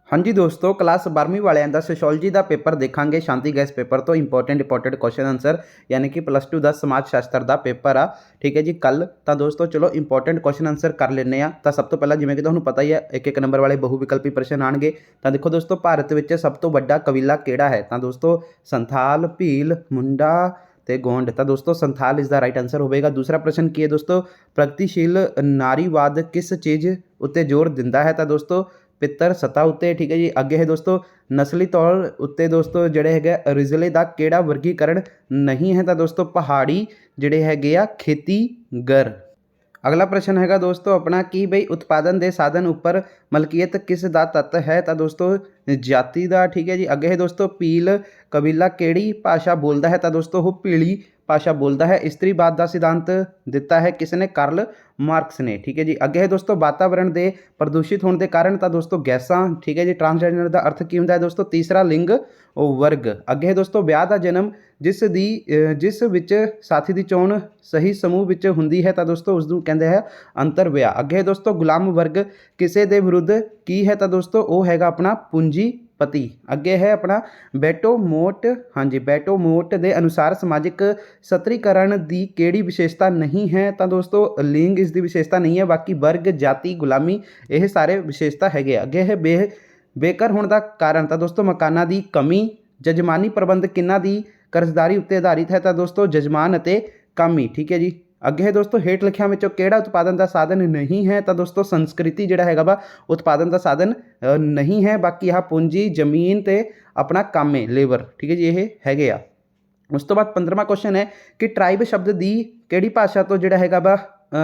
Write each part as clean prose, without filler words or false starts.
हाँ जी दोस्तों, क्लास 12वीं वालिਆਂ ਦਾ ਸੋਸ਼ੀਓਲੋਜੀ ਦਾ ਪੇਪਰ ਦੇਖਾਂਗੇ। ਸ਼ਾਂਤੀ ਗੈਸ ਪੇਪਰ ਤੋਂ ਇੰਪੋਰਟੈਂਟ ਕੁਐਸਚਨ ਆਨਸਰ यानी कि +2 ਦਾ ਸਮਾਜ ਸ਼ਾਸਤਰ ਦਾ ਪੇਪਰ ਆ। ਠੀਕ ਹੈ ਜੀ ਕੱਲ ਤਾਂ ਦੋਸਤੋ ਚਲੋ ਇੰਪੋਰਟੈਂਟ ਕੁਐਸਚਨ ਆਨਸਰ ਕਰ ਲੈਂਦੇ ਆ। ਤਾਂ ਸਭ ਤੋਂ ਪਹਿਲਾਂ ਜਿਵੇਂ ਕਿ ਤੁਹਾਨੂੰ ਪਤਾ ਹੀ ਹੈ ਇੱਕ ਨੰਬਰ ਵਾਲੇ ਬਹੁ ਵਿਕਲਪੀ ਪ੍ਰਸ਼ਨ ਆਣਗੇ। ਤਾਂ ਦੇਖੋ ਦੋਸਤੋ, ਭਾਰਤ ਵਿੱਚ ਸਭ ਤੋਂ ਵੱਡਾ ਕਬੀਲਾ ਕਿਹੜਾ ਹੈ? ਤਾਂ ਦੋਸਤੋ ਸੰਥਾਲ, ਭੀਲ, ਮੁੰਡਾ ਤੇ ਗੋंड। ਤਾਂ ਦੋਸਤੋ ਸੰਥਾਲ ਇਸ ਦਾ ਰਾਈਟ ਆਨਸਰ ਹੋਵੇਗਾ। ਦੂਸਰਾ ਪ੍ਰਸ਼ਨ ਕੀ ਹੈ ਦੋਸਤੋ? ਪ੍ਰਗਤੀਸ਼ੀਲ ਨਾਰੀਵਾਦ ਕਿਸ ਚੀਜ਼ ਉੱਤੇ ਜ਼ੋਰ ਦਿੰਦਾ ਹੈ? ਤਾਂ ਦੋਸਤੋ ਪਿੱਤਰ ਸੱਤਾ ਉੱਤੇ। ਠੀਕ ਹੈ ਜੀ। ਅੱਗੇ ਹੈ ਦੋਸਤੋ ਨਸਲੀ ਤੌਰ ਉੱਤੇ ਦੋਸਤੋ ਜਿਹੜੇ ਹੈਗੇ ਰਿਜ਼ਲੇ ਦਾ ਕਿਹੜਾ ਵਰਗੀਕਰਨ ਨਹੀਂ ਹੈ? ਤਾਂ ਦੋਸਤੋ ਪਹਾੜੀ ਜਿਹੜੇ ਹੈਗੇ ਆ ਖੇਤੀਗਰ। ਅਗਲਾ ਪ੍ਰਸ਼ਨ ਹੈਗਾ ਦੋਸਤੋ ਆਪਣਾ ਕਿ ਬਈ ਉਤਪਾਦਨ ਦੇ ਸਾਧਨ ਉੱਪਰ ਮਲਕੀਅਤ ਕਿਸ ਦਾ ਤੱਤ ਹੈ? ਤਾਂ ਦੋਸਤੋ ਜਾਤੀ ਦਾ। ਠੀਕ ਹੈ ਜੀ। ਅੱਗੇ ਹੈ ਦੋਸਤੋ ਭੀਲ ਕਬੀਲਾ ਕਿਹੜੀ ਭਾਸ਼ਾ ਬੋਲਦਾ ਹੈ? ਤਾਂ ਦੋਸਤੋ ਉਹ ਭੀਲੀ ਭਾਸ਼ਾ ਬੋਲਦਾ ਹੈ। ਇਸਤਰੀਵਾਦ ਦਾ ਸਿਧਾਂਤ ਦਿੱਤਾ ਹੈ ਕਿਸ ਨੇ? ਕਾਰਲ ਮਾਰਕਸ ਨੇ। ਠੀਕ ਹੈ ਜੀ। ਅੱਗੇ ਹੈ ਦੋਸਤੋ ਵਾਤਾਵਰਣ ਦੇ ਪ੍ਰਦੂਸ਼ਿਤ ਹੋਣ ਦੇ ਕਾਰਨ। ਤਾਂ ਦੋਸਤੋ ਗੈਸਾਂ। ਠੀਕ ਹੈ ਜੀ। ਟਰਾਂਸਜੈਂਡਰ ਦਾ ਅਰਥ ਕੀ ਹੁੰਦਾ ਹੈ ਦੋਸਤੋ? ਤੀਸਰਾ ਲਿੰਗ ਵਰਗ। ਅੱਗੇ ਹੈ ਦੋਸਤੋ ਵਿਆਹ ਦਾ ਜਨਮ ਜਿਸ ਵਿੱਚ ਸਾਥੀ ਦੀ ਚੋਣ ਸਹੀ ਸਮੂਹ ਵਿੱਚ ਹੁੰਦੀ ਹੈ। ਤਾਂ ਦੋਸਤੋ ਉਸ ਨੂੰ ਕਹਿੰਦੇ ਹੈ ਅੰਤਰ ਵਿਆਹ। ਅੱਗੇ ਹੈ ਦੋਸਤੋ ਗੁਲਾਮ ਵਰਗ ਕਿਸੇ ਦੇ ਵਿਰੁੱਧ ਕੀ ਹੈ? ਤਾਂ ਦੋਸਤੋ ਉਹ ਹੈਗਾ ਆਪਣਾ ਪੂੰਜੀਪਤੀ। ਅੱਗੇ ਹੈ ਆਪਣਾ ਬੈਟੋਮੋਟ। ਹਾਂਜੀ, ਬੈਟੋਮੋਟ ਦੇ ਅਨੁਸਾਰ ਸਮਾਜਿਕ ਸਤਰੀਕਰਨ ਦੀ ਕਿਹੜੀ ਵਿਸ਼ੇਸ਼ਤਾ ਨਹੀਂ ਹੈ? ਤਾਂ ਦੋਸਤੋ ਲਿੰਗ ਇਸ ਦੀ ਵਿਸ਼ੇਸ਼ਤਾ ਨਹੀਂ ਹੈ, ਬਾਕੀ ਵਰਗ, ਜਾਤੀ, ਗੁਲਾਮੀ ਇਹ ਸਾਰੇ ਵਿਸ਼ੇਸ਼ਤਾ ਹੈਗੇ। ਅੱਗੇ ਹੈ ਬੇਘਰ ਹੋਣ ਦਾ ਕਾਰਨ। ਤਾਂ ਦੋਸਤੋ ਮਕਾਨਾਂ ਦੀ ਕਮੀ। ਜਜਮਾਨੀ ਪ੍ਰਬੰਧ ਕਿਹਨਾਂ ਦੀ ਕਰਜ਼ਦਾਰੀ ਉੱਤੇ ਆਧਾਰਿਤ ਹੈ? ਤਾਂ ਦੋਸਤੋ ਜਜਮਾਨ ਅਤੇ ਕਾਮੀ। ਠੀਕ ਹੈ ਜੀ। ਅੱਗੇ ਹੈ ਦੋਸਤੋ ਹੇਠ ਲਿਖਿਆਂ ਵਿੱਚੋਂ ਕਿਹੜਾ ਉਤਪਾਦਨ ਦਾ ਸਾਧਨ ਨਹੀਂ ਹੈ? ਤਾਂ ਦੋਸਤੋ ਸੰਸਕ੍ਰਿਤੀ ਜਿਹੜਾ ਹੈਗਾ ਵਾ ਉਤਪਾਦਨ ਦਾ ਸਾਧਨ ਨਹੀਂ ਹੈ, ਬਾਕੀ ਆਹ ਪੂੰਜੀ, ਜ਼ਮੀਨ ਤੇ ਆਪਣਾ ਕਾਮੇ, ਲੇਬਰ। ਠੀਕ ਹੈ ਜੀ, ਇਹ ਹੈਗੇ ਆ। ਉਸ ਤੋਂ ਬਾਅਦ 15ਵਾਂ ਕੁਐਸਚਨ ਹੈ ਕਿ ਟਰਾਈਬ ਸ਼ਬਦ ਦੀ ਕਿਹੜੀ ਭਾਸ਼ਾ ਤੋਂ ਜਿਹੜਾ ਹੈਗਾ ਵਾ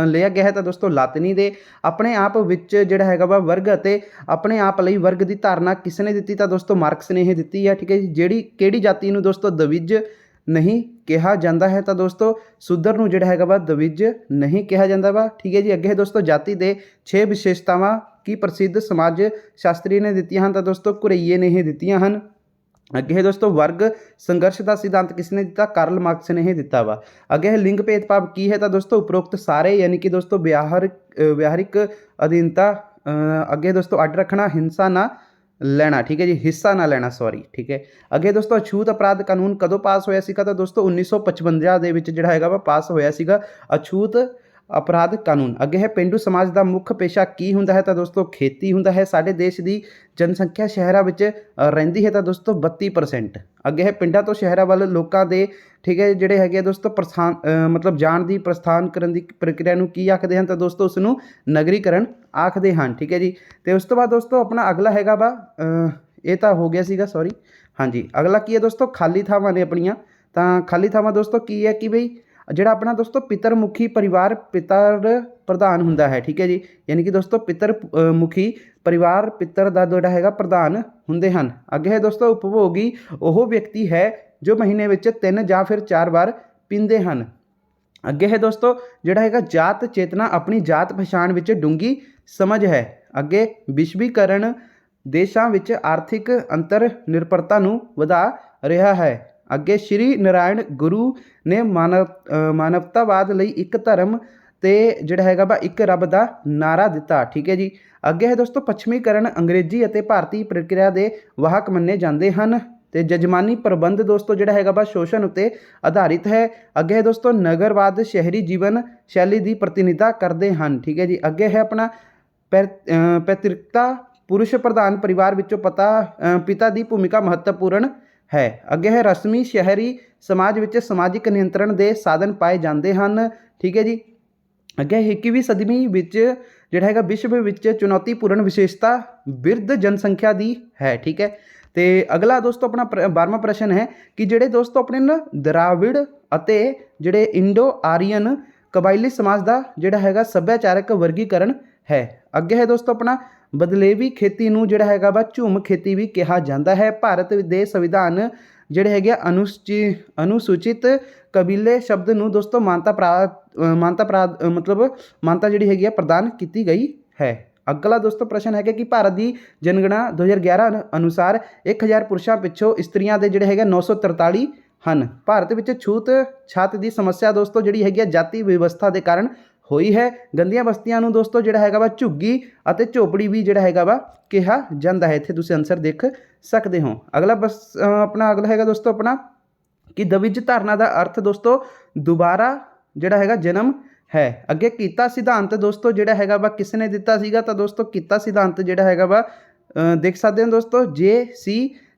ਲਿਆ ਗਿਆ ਹੈ? ਤਾਂ ਦੋਸਤੋ ਲਾਤੀਨੀ ਦੇ। ਆਪਣੇ ਆਪ ਵਿੱਚ ਜਿਹੜਾ ਹੈਗਾ ਵਾ ਵਰਗ ਅਤੇ ਆਪਣੇ ਆਪ ਲਈ ਵਰਗ ਦੀ ਧਾਰਨਾ ਕਿਸ ਨੇ ਦਿੱਤੀ? ਤਾਂ ਦੋਸਤੋ ਮਾਰਕਸ ਨੇ ਇਹ ਦਿੱਤੀ ਹੈ। ਠੀਕ ਹੈ ਜੀ। ਕਿਹੜੀ ਜਾਤੀ ਨੂੰ ਦੋਸਤੋ ਦਵਿਜ ਨਹੀਂ ਕਿਹਾ ਜਾਂਦਾ ਹੈ? ਤਾਂ ਦੋਸਤੋ ਸ਼ੂਦਰ ਨੂੰ ਜਿਹੜਾ ਹੈਗਾ ਵਾ ਦਵਿਜ ਨਹੀਂ ਕਿਹਾ ਜਾਂਦਾ ਵਾ। ਠੀਕ ਹੈ ਜੀ। ਅੱਗੇ ਦੋਸਤੋ ਜਾਤੀ ਦੇ 6 ਵਿਸ਼ੇਸ਼ਤਾਵਾਂ ਕੀ ਪ੍ਰਸਿੱਧ ਸਮਾਜ ਸ਼ਾਸਤਰੀ ਨੇ ਦਿੱਤੀਆਂ ਹਨ? ਤਾਂ ਦੋਸਤੋ ਘੁਰਈਏ ਨੇ ਇਹ ਦਿੱਤੀਆਂ ਹਨ। ਅੱਗੇ ਹੈ ਦੋਸਤੋ ਵਰਗ ਸੰਘਰਸ਼ ਦਾ ਸਿਧਾਂਤ ਕਿਸ ਨੇ ਦਿੱਤਾ? ਕਾਰਲ ਮਾਰਕਸ ਨੇ ਇਹ ਦਿੱਤਾ ਵਾ। ਅੱਗੇ ਹੈ ਲਿੰਗ ਭੇਦਭਾਵ ਕੀ ਹੈ? ਤਾਂ ਦੋਸਤੋ ਉਪਰੋਕਤ ਸਾਰੇ ਯਾਨੀ ਕਿ ਦੋਸਤੋ ਵਿਹਾਰਿਕ ਅਧੀਨਤਾ। ਅੱਗੇ ਦੋਸਤੋ ਅੱਡ ਰੱਖਣਾ, ਹਿੰਸਾ ਨਾ ਲੈਣਾ। ਠੀਕ ਹੈ ਜੀ, ਹਿੱਸਾ ਨਾ ਲੈਣਾ, ਸੌਰੀ। ਠੀਕ ਹੈ। ਅੱਗੇ ਦੋਸਤੋ ਅਛੂਤ ਅਪਰਾਧ ਕਾਨੂੰਨ ਕਦੋਂ ਪਾਸ ਹੋਇਆ ਸੀਗਾ? ਤਾਂ ਦੋਸਤੋ 1955 ਦੇ ਵਿੱਚ ਜਿਹੜਾ ਹੈਗਾ ਵਾ ਪਾਸ ਹੋਇਆ ਸੀਗਾ ਅਛੂਤ ਅਪਰਾਧ ਕਾਨੂੰਨ। ਅੱਗੇ ਹੈ ਪੇਂਡੂ ਸਮਾਜ ਦਾ ਮੁੱਖ ਪੇਸ਼ਾ ਕੀ ਹੁੰਦਾ ਹੈ? ਤਾਂ ਦੋਸਤੋ ਖੇਤੀ ਹੁੰਦਾ ਹੈ। ਸਾਡੇ ਦੇਸ਼ ਦੀ ਜਨਸੰਖਿਆ ਸ਼ਹਿਰਾਂ ਵਿੱਚ ਰਹਿੰਦੀ ਹੈ। ਤਾਂ ਦੋਸਤੋ 32%। ਅੱਗੇ ਹੈ ਪਿੰਡਾਂ ਤੋਂ ਸ਼ਹਿਰਾਂ ਵੱਲ ਲੋਕਾਂ ਦੇ ਠੀਕ ਹੈ ਜਿਹੜੇ ਹੈਗੇ ਆ ਦੋਸਤੋ ਜਾਣ ਦੀ ਪ੍ਰਸਥਾਨ ਕਰਨ ਦੀ ਪ੍ਰਕਿਰਿਆ ਨੂੰ ਕੀ ਆਖਦੇ ਹਨ? ਤਾਂ ਦੋਸਤੋ ਉਸ ਨੂੰ ਨਗਰੀਕਰਨ ਆਖਦੇ ਹਨ। ਠੀਕ ਹੈ ਜੀ। ਅਤੇ ਉਸ ਤੋਂ ਬਾਅਦ ਦੋਸਤੋ ਆਪਣਾ ਅਗਲਾ ਹੈਗਾ ਵਾ ਇਹ ਤਾਂ ਹੋ ਗਿਆ ਸੀਗਾ, ਸੌਰੀ। ਹਾਂਜੀ, ਅਗਲਾ ਕੀ ਹੈ ਦੋਸਤੋ? ਖਾਲੀ ਥਾਵਾਂ ਨੇ ਆਪਣੀਆਂ। ਤਾਂ ਖਾਲੀ ਥਾਵਾਂ ਦੋਸਤੋ ਕੀ ਹੈ ਕਿ ਬਈ ਜਿਹੜਾ ਆਪਣਾ ਦੋਸਤੋ ਪਿਤਰ ਮੁਖੀ ਪਰਿਵਾਰ ਪਿਤਰ ਪ੍ਰਧਾਨ ਹੁੰਦਾ ਹੈ। ਠੀਕ ਹੈ ਜੀ। ਯਾਨੀ ਕਿ ਦੋਸਤੋ ਪਿਤਰ ਮੁਖੀ ਪਰਿਵਾਰ ਪਿਤਰ ਦਾ ਜਿਹੜਾ ਹੈਗਾ ਪ੍ਰਧਾਨ ਹੁੰਦੇ ਹਨ। ਅੱਗੇ ਹੈ ਦੋਸਤੋ ਉਪਭੋਗੀ ਉਹ ਵਿਅਕਤੀ ਹੈ ਜੋ ਮਹੀਨੇ ਵਿੱਚ 3 ਜਾਂ ਫਿਰ 4 ਵਾਰ ਪੀਂਦੇ ਹਨ। ਅੱਗੇ ਹੈ ਦੋਸਤੋ ਜਿਹੜਾ ਹੈਗਾ ਜਾਤ ਚੇਤਨਾ ਆਪਣੀ ਜਾਤ ਪਛਾਣ ਵਿੱਚ ਡੂੰਘੀ ਸਮਝ ਹੈ। ਅੱਗੇ ਵਿਸ਼ਵੀਕਰਨ ਦੇਸ਼ਾਂ ਵਿੱਚ ਆਰਥਿਕ ਅੰਤਰ ਨਿਰਭਰਤਾ ਨੂੰ ਵਧਾ ਰਿਹਾ ਹੈ। ਅੱਗੇ ਸ਼੍ਰੀ ਨਾਰਾਇਣ ਗੁਰੂ ਨੇ ਮਾਨਵਤਾਵਾਦ ਲਈ ਇੱਕ ਧਰਮ ਤੇ ਜਿਹੜਾ ਹੈਗਾ ਵਾ ਇੱਕ ਰੱਬ ਦਾ ਨਾਰਾ ਦਿੱਤਾ। ਠੀਕ ਹੈ ਜੀ। ਅੱਗੇ ਹੈ ਦੋਸਤੋ ਪੱਛਮੀਕਰਨ ਅੰਗਰੇਜ਼ੀ ਅਤੇ ਭਾਰਤੀ ਪ੍ਰਕਿਰਿਆ ਦੇ ਵਾਹਕ ਮੰਨੇ ਜਾਂਦੇ ਹਨ। ਤੇ ਜਜਮਾਨੀ ਪ੍ਰਬੰਧ ਦੋਸਤੋ ਜਿਹੜਾ ਹੈਗਾ ਵਾ ਸ਼ੋਸ਼ਣ ਉੱਤੇ ਆਧਾਰਿਤ ਹੈ। ਅੱਗੇ ਹੈ ਦੋਸਤੋ ਨਗਰਵਾਦ ਸ਼ਹਿਰੀ ਜੀਵਨ ਸ਼ੈਲੀ ਦੀ ਪ੍ਰਤੀਨਿਧਤਾ ਕਰਦੇ ਹਨ। ਠੀਕ ਹੈ ਜੀ। ਅੱਗੇ ਹੈ ਆਪਣਾ ਪੈਤ੍ਰਿਕਤਾ ਪੁਰਸ਼ ਪ੍ਰਧਾਨ ਪਰਿਵਾਰ ਵਿੱਚੋਂ ਪਿਤਾ ਦੀ ਭੂਮਿਕਾ ਮਹੱਤਵਪੂਰਨ ਹੈ। ਅੱਗੇ ਹੈ ਰਸਮੀ ਸ਼ਹਿਰੀ ਸਮਾਜ ਵਿੱਚ ਸਮਾਜਿਕ ਨਿਯੰਤਰਣ ਦੇ ਸਾਧਨ ਪਾਏ ਜਾਂਦੇ ਹਨ। ਠੀਕ ਹੈ ਜੀ। ਅੱਗੇ 21ਵੀਂ ਸਦੀ ਵਿੱਚ ਜਿਹੜਾ ਹੈਗਾ ਵਿਸ਼ਵ ਵਿੱਚ ਚੁਣੌਤੀਪੂਰਨ ਵਿਸ਼ੇਸ਼ਤਾ ਬਿਰਧ ਜਨਸੰਖਿਆ ਦੀ ਹੈ। ਠੀਕ ਹੈ। ਤੇ ਅਗਲਾ ਦੋਸਤੋ ਆਪਣਾ 12ਵਾਂ ਪ੍ਰਸ਼ਨ ਹੈ ਕਿ ਜਿਹੜੇ ਦੋਸਤੋ ਆਪਣੇ ਨਾ ਦਰਾਵਿੜ ਅਤੇ ਜਿਹੜੇ ਇੰਡੋ ਆਰੀਅਨ ਕਬਾਇਲੀ ਸਮਾਜ ਦਾ ਜਿਹੜਾ ਹੈਗਾ ਸੱਭਿਆਚਾਰਕ ਵਰਗੀਕਰਨ ਹੈ। ਅੱਗੇ ਹੈ ਦੋਸਤੋ ਆਪਣਾ ਬਦਲੇਵੀ ਖੇਤੀ ਨੂੰ ਜਿਹੜਾ ਹੈਗਾ ਵਾ ਝੂਮ ਖੇਤੀ ਵੀ ਕਿਹਾ ਜਾਂਦਾ ਹੈ। ਭਾਰਤ ਦੇ ਸੰਵਿਧਾਨ ਜਿਹੜੇ ਹੈਗੇ ਅਨੁਸੂਚਿਤ ਕਬੀਲੇ ਸ਼ਬਦ ਨੂੰ ਦੋਸਤੋ ਮਾਨਤਾ ਜਿਹੜੀ ਹੈਗੀ ਆ ਪ੍ਰਦਾਨ ਕੀਤੀ ਗਈ ਹੈ। ਅਗਲਾ ਦੋਸਤੋ ਪ੍ਰਸ਼ਨ ਹੈਗਾ ਕਿ ਭਾਰਤ ਦੀ ਜਨਗਣਨਾ 2011 ਅਨੁਸਾਰ 1000 ਪੁਰਸ਼ਾਂ ਪਿੱਛੋਂ ਇਸਤਰੀਆਂ ਦੇ ਜਿਹੜੇ ਹੈਗੇ 943 ਹਨ। ਭਾਰਤ ਵਿੱਚ ਛੂਤ ਛਾਤ ਦੀ ਸਮੱਸਿਆ ਦੋਸਤੋ ਜਿਹੜੀ ਹੈਗੀ ਆ ਜਾਤੀ ਵਿਵਸਥਾ ਦੇ ਕਾਰਨ ਹੋਈ ਹੈ। ਗੰਦੀਆਂ ਬਸਤੀਆਂ ਨੂੰ ਦੋਸਤੋ ਜਿਹੜਾ ਹੈਗਾ ਵਾ ਝੁੱਗੀ ਅਤੇ ਝੋਪੜੀ ਵੀ ਜਿਹੜਾ ਹੈਗਾ ਵਾ ਕਿਹਾ ਜਾਂਦਾ ਹੈ। ਇੱਥੇ ਤੁਸੀਂ ਆਨਸਰ ਦੇਖ ਸਕਦੇ ਹੋ। ਅਗਲਾ ਆਪਣਾ ਅਗਲਾ ਹੈਗਾ ਦੋਸਤੋ ਆਪਣਾ ਕਿ ਦਵਿਜ ਧਾਰਨਾ ਦਾ ਅਰਥ ਦੋਸਤੋ ਦੁਬਾਰਾ ਜਿਹੜਾ ਹੈਗਾ ਜਨਮ ਹੈ। ਅੱਗੇ ਕੀਤਾ ਸਿਧਾਂਤ ਦੋਸਤੋ ਜਿਹੜਾ ਹੈਗਾ ਵਾ ਕਿਸ ਨੇ ਦਿੱਤਾ ਸੀਗਾ, ਤਾਂ ਦੋਸਤੋ ਕੀਤਾ ਸਿਧਾਂਤ ਜਿਹੜਾ ਹੈਗਾ ਵਾ ਦੇਖ ਸਕਦੇ ਹੋ ਦੋਸਤੋ JC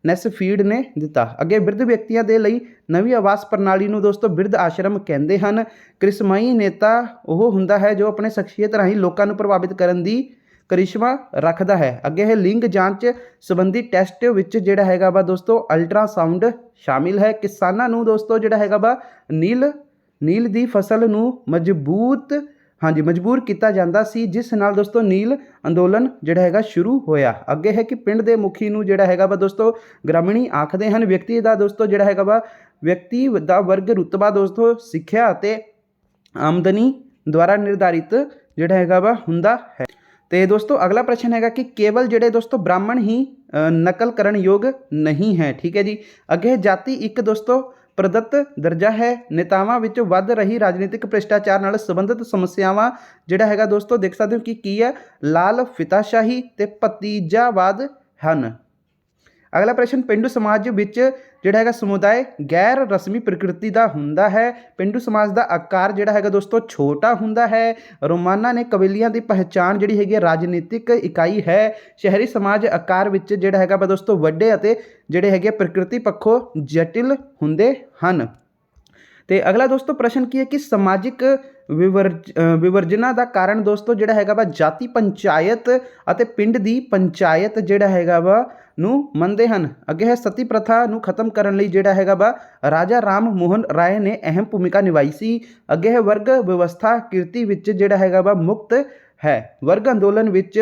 ਨੈਸਫੀਲਡ ਨੇ ਦਿੱਤਾ। ਅੱਗੇ ਬਿਰਧ ਵਿਅਕਤੀਆਂ ਦੇ ਲਈ ਨਵੀਂ ਆਵਾਸ ਪ੍ਰਣਾਲੀ ਨੂੰ ਦੋਸਤੋ ਬਿਰਧ ਆਸ਼ਰਮ ਕਹਿੰਦੇ ਹਨ। ਕ੍ਰਿਸ਼ਮਾਈ ਨੇਤਾ ਉਹ ਹੁੰਦਾ ਹੈ ਜੋ ਆਪਣੇ ਸ਼ਖਸੀਅਤ ਰਾਹੀਂ ਲੋਕਾਂ ਨੂੰ ਪ੍ਰਭਾਵਿਤ ਕਰਨ ਦੀ ਕਰਿਸ਼ਮਾ ਰੱਖਦਾ ਹੈ। ਅੱਗੇ ਇਹ ਲਿੰਗ ਜਾਂਚ ਸੰਬੰਧੀ ਟੈਸਟ ਵਿੱਚ ਜਿਹੜਾ ਹੈਗਾ ਵਾ ਦੋਸਤੋ ਅਲਟਰਾਸਾਊਂਡ ਸ਼ਾਮਿਲ ਹੈ। ਕਿਸਾਨਾਂ ਨੂੰ ਦੋਸਤੋ ਜਿਹੜਾ ਹੈਗਾ ਵਾ ਨੀਲ ਦੀ ਫਸਲ ਨੂੰ ਮਜਬੂਰ ਕੀਤਾ ਜਾਂਦਾ ਸੀ, ਜਿਸ ਨਾਲ ਦੋਸਤੋ ਨੀਲ ਅੰਦੋਲਨ ਜਿਹੜਾ ਹੈਗਾ ਸ਼ੁਰੂ ਹੋਇਆ। ਅੱਗੇ ਹੈ ਕਿ ਪਿੰਡ ਦੇ ਮੁਖੀ ਨੂੰ ਜਿਹੜਾ ਹੈਗਾ ਵਾ ਦੋਸਤੋ ਗ੍ਰਾਮੀਣੀ ਆਖਦੇ ਹਨ। ਵਿਅਕਤੀ ਦਾ ਦੋਸਤੋ ਜਿਹੜਾ ਹੈਗਾ ਵਾ ਵਿਅਕਤੀ ਦਾ ਵਰਗ ਰੁਤਬਾ ਦੋਸਤੋ ਸਿੱਖਿਆ ਅਤੇ ਆਮਦਨੀ ਦੁਆਰਾ ਨਿਰਧਾਰਿਤ ਜਿਹੜਾ ਹੈਗਾ ਵਾ ਹੁੰਦਾ ਹੈ। ਤੇ ਦੋਸਤੋ ਅਗਲਾ ਪ੍ਰਸ਼ਨ ਹੈਗਾ ਕਿ ਕੇਵਲ ਜਿਹੜੇ ਦੋਸਤੋ ਬ੍ਰਾਹਮਣ ਹੀ ਨਕਲ ਕਰਨ ਯੋਗ ਨਹੀਂ ਹੈ। ਠੀਕ ਹੈ ਜੀ। ਅੱਗੇ ਜਾਤੀ ਇੱਕ ਦੋਸਤੋ ਪ੍ਰਦੱਤ ਦਰਜਾ ਹੈ। ਨੇਤਾਵਾਂ ਵਿੱਚ ਵੱਧ ਰਹੀ ਰਾਜਨੀਤਿਕ ਭ੍ਰਿਸ਼ਟਾਚਾਰ ਨਾਲ ਸੰਬੰਧਿਤ ਸਮੱਸਿਆਵਾਂ ਜਿਹੜਾ ਹੈਗਾ ਦੋਸਤੋ ਦੇਖ ਸਕਦੇ ਹੋ ਕਿ ਕੀ ਹੈ, ਲਾਲ ਫਿਤਾਸ਼ਾਹੀ ਤੇ ਭਤੀਜਾਵਾਦ ਹਨ। ਅਗਲਾ ਪ੍ਰਸ਼ਨ ਪੇਂਡੂ ਸਮਾਜ ਵਿੱਚ ਜਿਹੜਾ ਹੈਗਾ ਸਮੁਦਾਇ ਗੈਰ ਰਸਮੀ ਪ੍ਰਕਿਰਤੀ ਦਾ ਹੁੰਦਾ ਹੈ। ਪੇਂਡੂ ਸਮਾਜ ਦਾ ਆਕਾਰ ਜਿਹੜਾ ਹੈਗਾ ਦੋਸਤੋ ਛੋਟਾ ਹੁੰਦਾ ਹੈ। ਰੋਮਾਨਾ ਨੇ ਕਬੀਲਿਆਂ ਦੀ ਪਹਿਚਾਣ ਜਿਹੜੀ ਹੈਗੀ ਰਾਜਨੀਤਿਕ ਇਕਾਈ ਹੈ। ਸ਼ਹਿਰੀ ਸਮਾਜ ਆਕਾਰ ਵਿੱਚ ਜਿਹੜਾ ਹੈਗਾ ਵਾ ਦੋਸਤੋ ਵੱਡੇ ਅਤੇ ਜਿਹੜੇ ਹੈਗੇ ਪ੍ਰਕਿਰਤੀ ਪੱਖੋਂ ਜਟਿਲ ਹੁੰਦੇ ਹਨ। ਤੇ ਅਗਲਾ ਦੋਸਤੋ ਪ੍ਰਸ਼ਨ ਕੀ ਹੈ ਕਿ ਸਮਾਜਿਕ ਵਿਵਰਜਨਾ ਦਾ ਕਾਰਨ ਦੋਸਤੋ ਜਿਹੜਾ ਹੈਗਾ ਵਾ ਜਾਤੀ ਪੰਚਾਇਤ ਅਤੇ ਪਿੰਡ ਦੀ ਪੰਚਾਇਤ ਜਿਹੜਾ ਹੈਗਾ ਵਾ ਨੂੰ ਮੰਨਦੇ ਹਨ। ਅੱਗੇ ਹੈ ਸਤੀ ਪ੍ਰਥਾ ਨੂੰ ਖਤਮ ਕਰਨ ਲਈ ਜਿਹੜਾ ਹੈਗਾ ਵਾ ਰਾਜਾ ਰਾਮ ਮੋਹਨ ਰਾਏ ਨੇ ਅਹਿਮ ਭੂਮਿਕਾ ਨਿਭਾਈ ਸੀ। ਅੱਗੇ ਹੈ ਵਰਗ ਵਿਵਸਥਾ ਕਿਰਤੀ ਵਿੱਚ ਜਿਹੜਾ ਹੈਗਾ ਵਾ ਮੁਕਤ ਹੈ। ਵਰਗ ਅੰਦੋਲਨ ਵਿੱਚ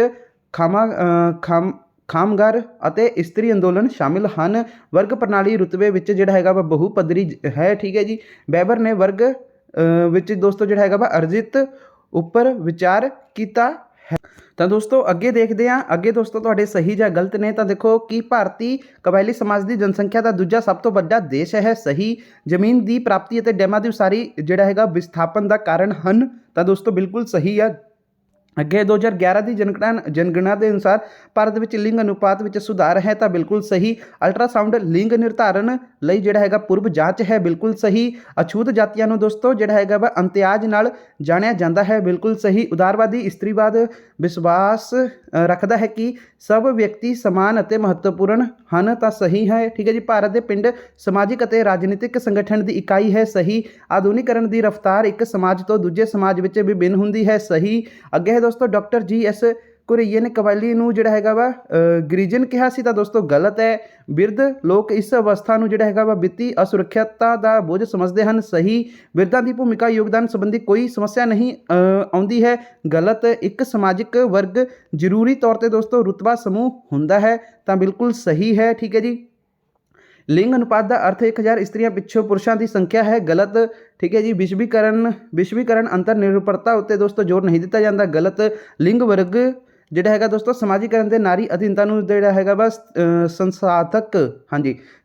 ਖਾਮਗਾਰ ਅਤੇ ਇਸਤਰੀ ਅੰਦੋਲਨ ਸ਼ਾਮਿਲ ਹਨ। ਵਰਗ ਪ੍ਰਣਾਲੀ ਰੁਤਬੇ ਵਿੱਚ ਜਿਹੜਾ ਹੈਗਾ ਵਾ ਬਹੁ ਪੱਧਰੀ ਹੈ। ਠੀਕ ਹੈ ਜੀ। ਵੈਬਰ ਨੇ ਵਰਗ ਵਿੱਚ ਦੋਸਤੋ ਜਿਹੜਾ ਹੈਗਾ ਵਾ ਅਰਜਿਤ ਉੱਪਰ ਵਿਚਾਰ ਕੀਤਾ ਹੈ। ਤਾਂ ਦੋਸਤੋ ਅੱਗੇ ਦੇਖਦੇ ਹਾਂ। ਅੱਗੇ ਦੋਸਤੋ ਤੁਹਾਡੇ ਸਹੀ ਜਾਂ ਗਲਤ ਨੇ। ਤਾਂ ਦੇਖੋ ਕਿ ਭਾਰਤੀ ਕਬਾਇਲੀ ਸਮਾਜ ਦੀ ਜਨਸੰਖਿਆ ਦਾ ਦੂਜਾ ਸਭ ਤੋਂ ਵੱਡਾ ਦੇਸ਼ ਹੈ। ਸਹੀ। ਜ਼ਮੀਨ ਦੀ ਪ੍ਰਾਪਤੀ ਅਤੇ ਡੈਮਾਂ ਦੀ ਉਸਾਰੀ ਜਿਹੜਾ ਹੈਗਾ ਵਿਸਥਾਪਨ ਦਾ ਕਾਰਨ ਹਨ। ਤਾਂ ਦੋਸਤੋ ਬਿਲਕੁਲ ਸਹੀ ਆ। ਅੱਗੇ 2011 ਦੀ ਜਨਗਣਨਾ ਦੇ ਅਨੁਸਾਰ ਭਾਰਤ ਵਿੱਚ ਲਿੰਗ ਅਨੁਪਾਤ ਵਿੱਚ ਸੁਧਾਰ ਹੈ। ਤਾਂ ਬਿਲਕੁਲ ਸਹੀ। ਅਲਟਰਾਸਾਊਂਡ ਲਿੰਗ ਨਿਰਧਾਰਨ ਲਈ ਜਿਹੜਾ ਹੈਗਾ ਪੂਰਵ ਜਾਂਚ ਹੈ। ਬਿਲਕੁਲ ਸਹੀ। ਅਛੂਤ ਜਾਤੀਆਂ ਨੂੰ ਦੋਸਤੋ ਜਿਹੜਾ ਹੈਗਾ ਵਾ ਇਮਤਿਆਜ਼ ਨਾਲ ਜਾਣਿਆ ਜਾਂਦਾ ਹੈ। ਬਿਲਕੁਲ ਸਹੀ। ਉਦਾਰਵਾਦੀ ਇਸਤਰੀਵਾਦ ਵਿਸ਼ਵਾਸ ਰੱਖਦਾ ਹੈ ਕਿ ਸਭ ਵਿਅਕਤੀ ਸਮਾਨ ਅਤੇ ਮਹੱਤਵਪੂਰਨ ਹਨ। ਤਾਂ ਸਹੀ ਹੈ। ਠੀਕ ਹੈ ਜੀ। ਭਾਰਤ ਦੇ ਪਿੰਡ ਸਮਾਜਿਕ ਅਤੇ ਰਾਜਨੀਤਿਕ ਸੰਗਠਨ ਦੀ ਇਕਾਈ ਹੈ। ਸਹੀ। ਆਧੁਨਿਕਰਨ ਦੀ ਰਫ਼ਤਾਰ ਇੱਕ ਸਮਾਜ ਤੋਂ ਦੂਜੇ ਸਮਾਜ ਵਿੱਚ ਵਿਭਿੰਨ ਹੁੰਦੀ ਹੈ। ਸਹੀ। ਅੱਗੇ ਦੋਸਤੋ ਡਾਕਟਰ GS ਘੁਰਈਏ ਨੇ ਕਬਾਇਲੀ ਨੂੰ ਜਿਹੜਾ ਹੈਗਾ ਵਾ ਗ੍ਰਿਜਨ ਕਿਹਾ ਸੀ। ਤਾਂ ਦੋਸਤੋ ਗਲਤ ਹੈ। ਬਿਰਧ ਲੋਕ ਇਸ ਅਵਸਥਾ ਨੂੰ ਜਿਹੜਾ ਹੈਗਾ ਵਾ ਵਿੱਤੀ ਅਸੁਰੱਖਿਅਤਾ ਦਾ ਬੋਝ ਸਮਝਦੇ ਹਨ। ਸਹੀ। ਬਿਰਧਾਂ ਦੀ ਭੂਮਿਕਾ ਯੋਗਦਾਨ ਸੰਬੰਧੀ ਕੋਈ ਸਮੱਸਿਆ ਨਹੀਂ ਆਉਂਦੀ ਹੈ। ਗਲਤ। ਇੱਕ ਸਮਾਜਿਕ ਵਰਗ ਜ਼ਰੂਰੀ ਤੌਰ ਤੇ ਦੋਸਤੋ ਰੁਤਬਾ ਸਮੂਹ ਹੁੰਦਾ ਹੈ। ਤਾਂ ਬਿਲਕੁਲ ਸਹੀ ਹੈ। ਠੀਕ ਹੈ ਜੀ। ਲਿੰਗ ਅਨੁਪਾਤ ਦਾ ਅਰਥ 1000 ਇਸਤਰੀਆਂ ਪਿੱਛੋਂ ਪੁਰਸ਼ਾਂ ਦੀ ਸੰਖਿਆ ਹੈ। ਗਲਤ। ਠੀਕ ਹੈ ਜੀ। ਵਿਸ਼ਵੀਕਰਨ ਅੰਤਰ ਨਿਰਭਰਤਾ ਉੱਤੇ ਦੋਸਤੋ ਜ਼ੋਰ ਨਹੀਂ ਦਿੱਤਾ ਜਾਂਦਾ। ਗਲਤ। ਲਿੰਗ ਵਰਗ ਜਿਹੜਾ ਹੈਗਾ ਦੋਸਤੋ ਸਮਾਜੀਕਰਨ ਦੇ ਨਾਰੀ ਅਧੀਨਤਾ ਨੂੰ ਜਿਹੜਾ ਹੈਗਾ ਵਾ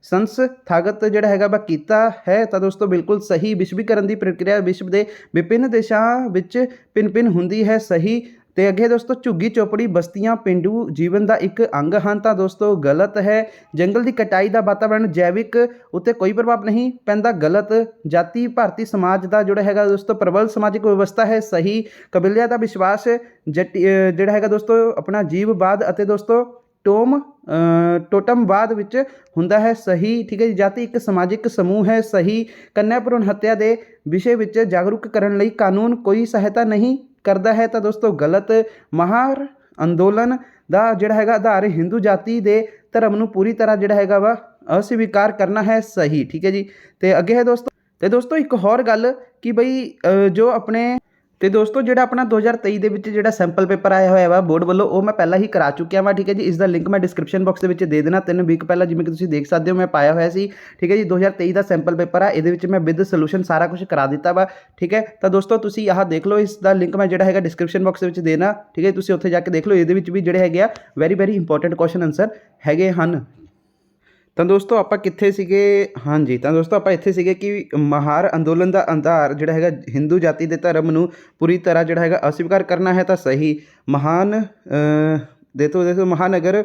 ਸੰਸਥਾਗਤ ਜਿਹੜਾ ਹੈਗਾ ਵਾ ਕੀਤਾ ਹੈ। ਤਾਂ ਦੋਸਤੋ ਬਿਲਕੁਲ ਸਹੀ। ਵਿਸ਼ਵੀਕਰਨ ਦੀ ਪ੍ਰਕਿਰਿਆ ਵਿਸ਼ਵ ਦੇ ਵਿਭਿੰਨ ਦੇਸ਼ਾਂ ਵਿੱਚ ਭਿੰਨ ਹੁੰਦੀ ਹੈ। ਸਹੀ। ਤੇ ਅੱਗੇ ਦੋਸਤੋ ਝੁੱਗੀ ਚੌਪੜੀ ਬਸਤੀਆਂ ਪੇਂਡੂ ਜੀਵਨ ਦਾ ਇੱਕ ਅੰਗ ਹਨ। ਤਾਂ ਦੋਸਤੋ ਗਲਤ ਹੈ। ਜੰਗਲ ਦੀ ਕਟਾਈ ਦਾ ਵਾਤਾਵਰਣ ਜੈਵਿਕ ਉੱਤੇ ਕੋਈ ਪ੍ਰਭਾਵ ਨਹੀਂ ਪੈਂਦਾ। ਗਲਤ। ਜਾਤੀ ਭਾਰਤੀ ਸਮਾਜ ਦਾ ਜਿਹੜਾ ਹੈਗਾ ਦੋਸਤੋ ਪ੍ਰਬਲ ਸਮਾਜਿਕ ਵਿਵਸਥਾ ਹੈ। ਸਹੀ। ਕਬੀਲਿਆਂ ਦਾ ਵਿਸ਼ਵਾਸ ਜਿਹੜਾ ਹੈਗਾ ਦੋਸਤੋ ਆਪਣਾ ਜੀਵਵਾਦ ਅਤੇ ਦੋਸਤੋ ਟੋਟਮਵਾਦ ਵਿੱਚ ਹੁੰਦਾ ਹੈ। ਸਹੀ। ਠੀਕ ਹੈ ਜੀ। ਜਾਤੀ ਇੱਕ ਸਮਾਜਿਕ ਸਮੂਹ ਹੈ। ਸਹੀ। ਕੰਨਿਆ ਭਰੂਣ ਹੱਤਿਆ ਦੇ ਵਿਸ਼ੇ ਵਿੱਚ ਜਾਗਰੂਕ ਕਰਨ ਲਈ ਕਾਨੂੰਨ ਕੋਈ ਸਹਾਇਤਾ ਨਹੀਂ ਕਰਦਾ ਹੈ। ਤਾਂ ਦੋਸਤੋ ਗਲਤ। ਮਹਾਰ ਅੰਦੋਲਨ ਦਾ ਜਿਹੜਾ ਹੈਗਾ ਆਧਾਰ ਹਿੰਦੂ ਜਾਤੀ ਦੇ ਧਰਮ ਨੂੰ ਪੂਰੀ ਤਰ੍ਹਾਂ ਜਿਹੜਾ ਹੈਗਾ ਵਾ ਅਸਵੀਕਾਰ ਕਰਨਾ ਹੈ। ਸਹੀ। ਠੀਕ ਹੈ ਜੀ। ਤੇ ਅੱਗੇ ਹੈ ਦੋਸਤੋ ਇੱਕ ਹੋਰ ਗੱਲ ਕਿ ਬਈ ਜੋ ਆਪਣੇ ਤੇ ਦੋਸਤੋ ਜਿਹੜਾ ਆਪਣਾ 2023 ਦੇ ਵਿੱਚ ਜਿਹੜਾ ਸੈਂਪਲ ਪੇਪਰ ਆਇਆ ਹੋਇਆ ਵਾ ਬੋਰਡ ਵੱਲੋਂ ਉਹ ਮੈਂ ਪਹਿਲਾਂ ਹੀ ਕਰਾ ਚੁੱਕਿਆ ਵਾ। ਠੀਕ ਹੈ ਜੀ। ਇਸ ਦਾ ਲਿੰਕ ਮੈਂ ਡਿਸਕ੍ਰਿਪਸ਼ਨ ਬਾਕਸ ਦੇ ਵਿੱਚ ਦੇ ਦੇਣਾ। 3 ਵੀਕ ਪਹਿਲਾਂ ਜਿਵੇਂ ਕਿ ਤੁਸੀਂ ਦੇਖ ਸਕਦੇ ਹੋ ਮੈਂ ਪਾਇਆ ਹੋਇਆ ਸੀ। ਠੀਕ ਹੈ ਜੀ। 2023 ਦਾ ਸੈਂਪਲ ਪੇਪਰ ਆ। ਇਹਦੇ ਵਿੱਚ ਮੈਂ ਵਿਦ ਸੋਲੂਸ਼ਨ ਸਾਰਾ ਕੁਝ ਕਰਾ ਦਿੱਤਾ ਵਾ। ਠੀਕ ਹੈ। ਤਾਂ ਦੋਸਤੋ ਤੁਸੀਂ ਆਹ ਦੇਖ ਲਓ। ਇਸ ਦਾ ਲਿੰਕ ਮੈਂ ਜਿਹੜਾ ਹੈਗਾ ਡਿਸਕ੍ਰਿਪਸ਼ਨ ਬਾਕਸ ਦੇ ਵਿੱਚ ਦੇਣਾ। ਠੀਕ ਹੈ। ਤੁਸੀਂ ਉੱਥੇ ਜਾ ਕੇ ਦੇਖ ਲਓ। ਇਹਦੇ ਵਿੱਚ ਵੀ ਜਿਹੜੇ ਹੈਗੇ ਆ ਵੈਰੀ ਇੰਪੋਰਟੈਂਟ ਕੁਐਸਚਨ ਆਨਸਰ ਹੈਗੇ ਹਨ। ਤਾਂ ਦੋਸਤੋ ਆਪਾਂ ਕਿੱਥੇ ਸੀਗੇ? ਹਾਂਜੀ, ਤਾਂ ਦੋਸਤੋ ਆਪਾਂ ਇੱਥੇ ਸੀਗੇ ਕਿ ਮਹਾਰ ਅੰਦੋਲਨ ਦਾ ਆਧਾਰ ਜਿਹੜਾ ਹੈਗਾ ਹਿੰਦੂ ਜਾਤੀ ਦੇ ਧਰਮ ਨੂੰ ਪੂਰੀ ਤਰ੍ਹਾਂ ਜਿਹੜਾ ਹੈਗਾ ਅਸਵੀਕਾਰ ਕਰਨਾ ਹੈ ਤਾਂ ਸਹੀ। ਦੇਖੋ ਮਹਾਨਗਰ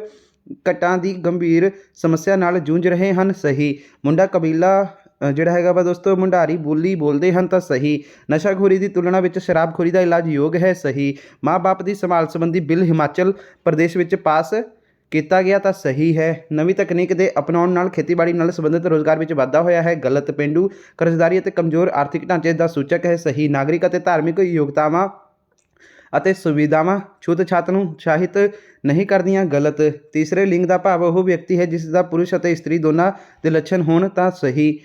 ਘਟਾਂ ਦੀ ਗੰਭੀਰ ਸਮੱਸਿਆ ਨਾਲ ਜੂਝ ਰਹੇ ਹਨ, ਸਹੀ। ਮੁੰਡਾ ਕਬੀਲਾ ਜਿਹੜਾ ਹੈਗਾ ਵਾ ਦੋਸਤੋ ਮੁੰਡਾਰੀ ਬੋਲੀ ਬੋਲਦੇ ਹਨ ਤਾਂ ਸਹੀ। ਨਸ਼ਾਖੋਰੀ ਦੀ ਤੁਲਨਾ ਵਿੱਚ ਸ਼ਰਾਬਖੋਰੀ ਦਾ ਇਲਾਜ ਯੋਗ ਹੈ, ਸਹੀ। ਮਾਂ ਬਾਪ ਦੀ ਸੰਭਾਲ ਸੰਬੰਧੀ ਬਿੱਲ ਹਿਮਾਚਲ ਪ੍ਰਦੇਸ਼ ਵਿੱਚ ਪਾਸ ਕੀਤਾ ਗਿਆ ਤਾਂ ਸਹੀ ਹੈ। ਨਵੀਂ ਤਕਨੀਕ ਦੇ ਅਪਣਾਉਣ ਨਾਲ ਖੇਤੀਬਾੜੀ ਨਾਲ ਸੰਬੰਧਿਤ ਰੋਜ਼ਗਾਰ ਵਿੱਚ ਵਾਧਾ ਹੋਇਆ ਹੈ, ਗਲਤ। ਪੇਂਡੂ ਕਰਜ਼ਦਾਰੀ ਅਤੇ ਕਮਜ਼ੋਰ ਆਰਥਿਕ ਢਾਂਚੇ ਦਾ ਸੂਚਕ ਹੈ, ਸਹੀ। ਨਾਗਰਿਕ ਅਤੇ ਧਾਰਮਿਕ ਯੋਗਤਾਵਾਂ ਅਤੇ ਸੁਵਿਧਾਵਾਂ ਛੂਤ-ਛਾਤ ਨੂੰ ਉਤਸ਼ਾਹਿਤ ਨਹੀਂ ਕਰਦੀਆਂ, ਗਲਤ। ਤੀਸਰੇ ਲਿੰਗ ਦਾ ਭਾਵ ਉਹ ਵਿਅਕਤੀ ਹੈ ਜਿਸ ਦਾ ਪੁਰਸ਼ ਅਤੇ ਇਸਤਰੀ ਦੋਨਾਂ ਦੇ ਲੱਛਣ ਹੋਣ ਤਾਂ ਸਹੀ।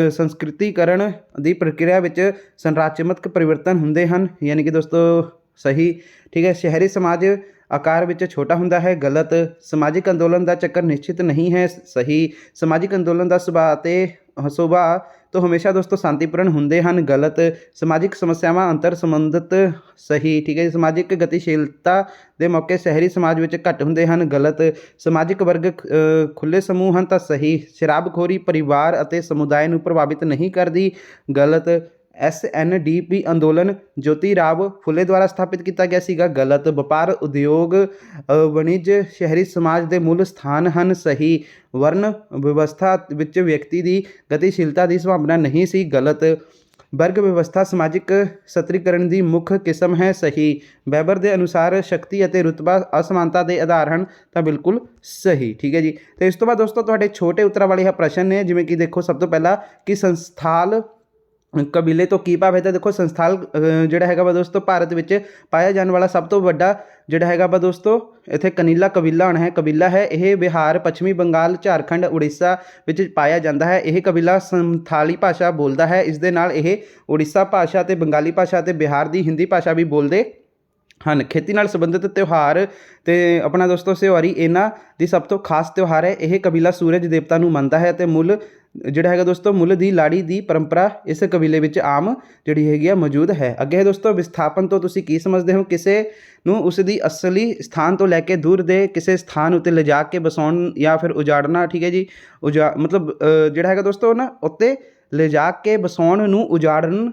ਸੰਸਕ੍ਰਿਤੀਕਰਨ ਦੀ ਪ੍ਰਕਿਰਿਆ ਵਿੱਚ ਸੰਰਚਨਾਤਮਕ ਪਰਿਵਰਤਨ ਹੁੰਦੇ ਹਨ, ਯਾਨੀ ਕਿ ਦੋਸਤੋ ਸਹੀ, ਠੀਕ ਹੈ। ਸ਼ਹਿਰੀ ਸਮਾਜ ਆਕਾਰ ਵਿੱਚ ਛੋਟਾ ਹੁੰਦਾ ਹੈ, ਗਲਤ। ਸਮਾਜਿਕ ਅੰਦੋਲਨ ਦਾ ਚੱਕਰ ਨਿਸ਼ਚਿਤ ਨਹੀਂ ਹੈ, ਸਹੀ। ਸਮਾਜਿਕ ਅੰਦੋਲਨ ਦਾ ਸੁਭਾਅ ਤੋਂ ਹਮੇਸ਼ਾ ਦੋਸਤੋ ਸ਼ਾਂਤੀਪੂਰਨ ਹੁੰਦੇ ਹਨ, ਗਲਤ। ਸਮਾਜਿਕ ਸਮੱਸਿਆਵਾਂ ਅੰਤਰ ਸੰਬੰਧਿਤ, ਸਹੀ, ਠੀਕ ਹੈ। ਸਮਾਜਿਕ ਗਤੀਸ਼ੀਲਤਾ ਦੇ ਮੌਕੇ ਸ਼ਹਿਰੀ ਸਮਾਜ ਵਿੱਚ ਘੱਟ ਹੁੰਦੇ ਹਨ, ਗਲਤ। ਸਮਾਜਿਕ ਵਰਗ ਖੁੱਲ੍ਹੇ ਸਮੂਹ ਹਨ ਤਾਂ ਸਹੀ। ਸ਼ਰਾਬਖੋਰੀ ਪਰਿਵਾਰ ਅਤੇ ਸਮੁਦਾਇ ਨੂੰ ਪ੍ਰਭਾਵਿਤ ਨਹੀਂ ਕਰਦੀ, ਗਲਤ। SNDP ਅੰਦੋਲਨ ਜੋਤੀ ਰਾਵ ਫੁਲੇ ਦੁਆਰਾ ਸਥਾਪਿਤ ਕੀਤਾ ਗਿਆ ਸੀਗਾ, ਗਲਤ। ਵਪਾਰ ਉਦਯੋਗ ਵਣਿਜ ਸ਼ਹਿਰੀ ਸਮਾਜ ਦੇ ਮੂਲ ਸਥਾਨ ਹਨ, ਸਹੀ। ਵਰਨ ਵਿਵਸਥਾ ਵਿੱਚ ਵਿਅਕਤੀ ਦੀ ਗਤੀਸ਼ੀਲਤਾ ਦੀ ਸੰਭਾਵਨਾ ਨਹੀਂ ਸੀ, ਗਲਤ। ਵਰਗ ਵਿਵਸਥਾ ਸਮਾਜਿਕ ਸਤਰੀਕਰਨ ਦੀ ਮੁੱਖ ਕਿਸਮ ਹੈ, ਸਹੀ। ਵੈਬਰ ਦੇ ਅਨੁਸਾਰ ਸ਼ਕਤੀ ਅਤੇ ਰੁਤਬਾ ਅਸਮਾਨਤਾ ਦੇ ਆਧਾਰ ਹਨ ਤਾਂ ਬਿਲਕੁਲ ਸਹੀ, ਠੀਕ ਹੈ ਜੀ। ਅਤੇ ਇਸ ਤੋਂ ਬਾਅਦ ਦੋਸਤੋ ਤੁਹਾਡੇ ਛੋਟੇ ਉੱਤਰਾਂ ਵਾਲੇ ਇਹ ਪ੍ਰਸ਼ਨ ਨੇ, ਜਿਵੇਂ ਕਿ ਦੇਖੋ ਸਭ ਤੋਂ ਪਹਿਲਾਂ ਕਿ ਸੰਸਥਾਲ ਕਬੀਲੇ ਤੋਂ ਕੀ ਭਾਵ ਹੈ। ਤਾਂ ਦੇਖੋ ਸੰਸਥਾਲ ਜਿਹੜਾ ਹੈਗਾ ਵਾ ਦੋਸਤੋ ਭਾਰਤ ਵਿੱਚ ਪਾਇਆ ਜਾਣ ਵਾਲਾ ਸਭ ਤੋਂ ਵੱਡਾ ਜਿਹੜਾ ਹੈਗਾ ਵਾ ਦੋਸਤੋ ਇੱਥੇ ਕਨੀਲਾ ਕਬੀਲਾ ਹੈ। ਇਹ ਬਿਹਾਰ, ਪੱਛਮੀ ਬੰਗਾਲ, ਝਾਰਖੰਡ, ਉੜੀਸਾ ਵਿੱਚ ਪਾਇਆ ਜਾਂਦਾ ਹੈ। ਇਹ ਕਬੀਲਾ ਸੰਥਾਲੀ ਭਾਸ਼ਾ ਬੋਲਦਾ ਹੈ। ਇਸ ਦੇ ਨਾਲ ਇਹ ਉੜੀਸਾ ਭਾਸ਼ਾ ਅਤੇ ਬੰਗਾਲੀ ਭਾਸ਼ਾ ਅਤੇ ਬਿਹਾਰ ਦੀ ਹਿੰਦੀ ਭਾਸ਼ਾ ਵੀ ਬੋਲਦੇ ਹਨ। ਖੇਤੀ ਨਾਲ ਸੰਬੰਧਿਤ ਤਿਉਹਾਰ ਅਤੇ ਆਪਣਾ ਦੋਸਤੋ ਸਿਉਹਾਰੀ ਇਹਨਾਂ ਦੀ ਸਭ ਤੋਂ ਖਾਸ ਤਿਉਹਾਰ ਹੈ। ਇਹ ਕਬੀਲਾ ਸੂਰਜ ਦੇਵਤਾ ਨੂੰ ਮੰਨਦਾ ਹੈ ਅਤੇ ਮੁੱਲ ਜਿਹੜਾ ਹੈਗਾ ਦੋਸਤੋ ਮੁੱਲ ਦੀ ਲਾੜੀ ਦੀ ਪਰੰਪਰਾ ਇਸ ਕਬੀਲੇ ਵਿੱਚ ਆਮ ਜਿਹੜੀ ਹੈਗੀ ਆ ਮੌਜੂਦ ਹੈ। ਅੱਗੇ ਦੋਸਤੋ ਵਿਸਥਾਪਨ ਤੋਂ ਤੁਸੀਂ ਕੀ ਸਮਝਦੇ ਹੋ? ਕਿਸੇ ਨੂੰ ਉਸ ਦੀ ਅਸਲੀ ਸਥਾਨ ਤੋਂ ਲੈ ਕੇ ਦੂਰ ਦੇ ਕਿਸੇ ਸਥਾਨ ਉੱਤੇ ਲਿਜਾ ਕੇ ਵਸਾਉਣ ਜਾਂ ਫਿਰ ਉਜਾੜਨਾ, ਠੀਕ ਹੈ ਜੀ। ਮਤਲਬ ਜਿਹੜਾ ਹੈਗਾ ਦੋਸਤੋ ਨਾ ਉੱਤੇ ਲਿਜਾ ਕੇ ਵਸਾਉਣ ਨੂੰ ਉਜਾੜਨ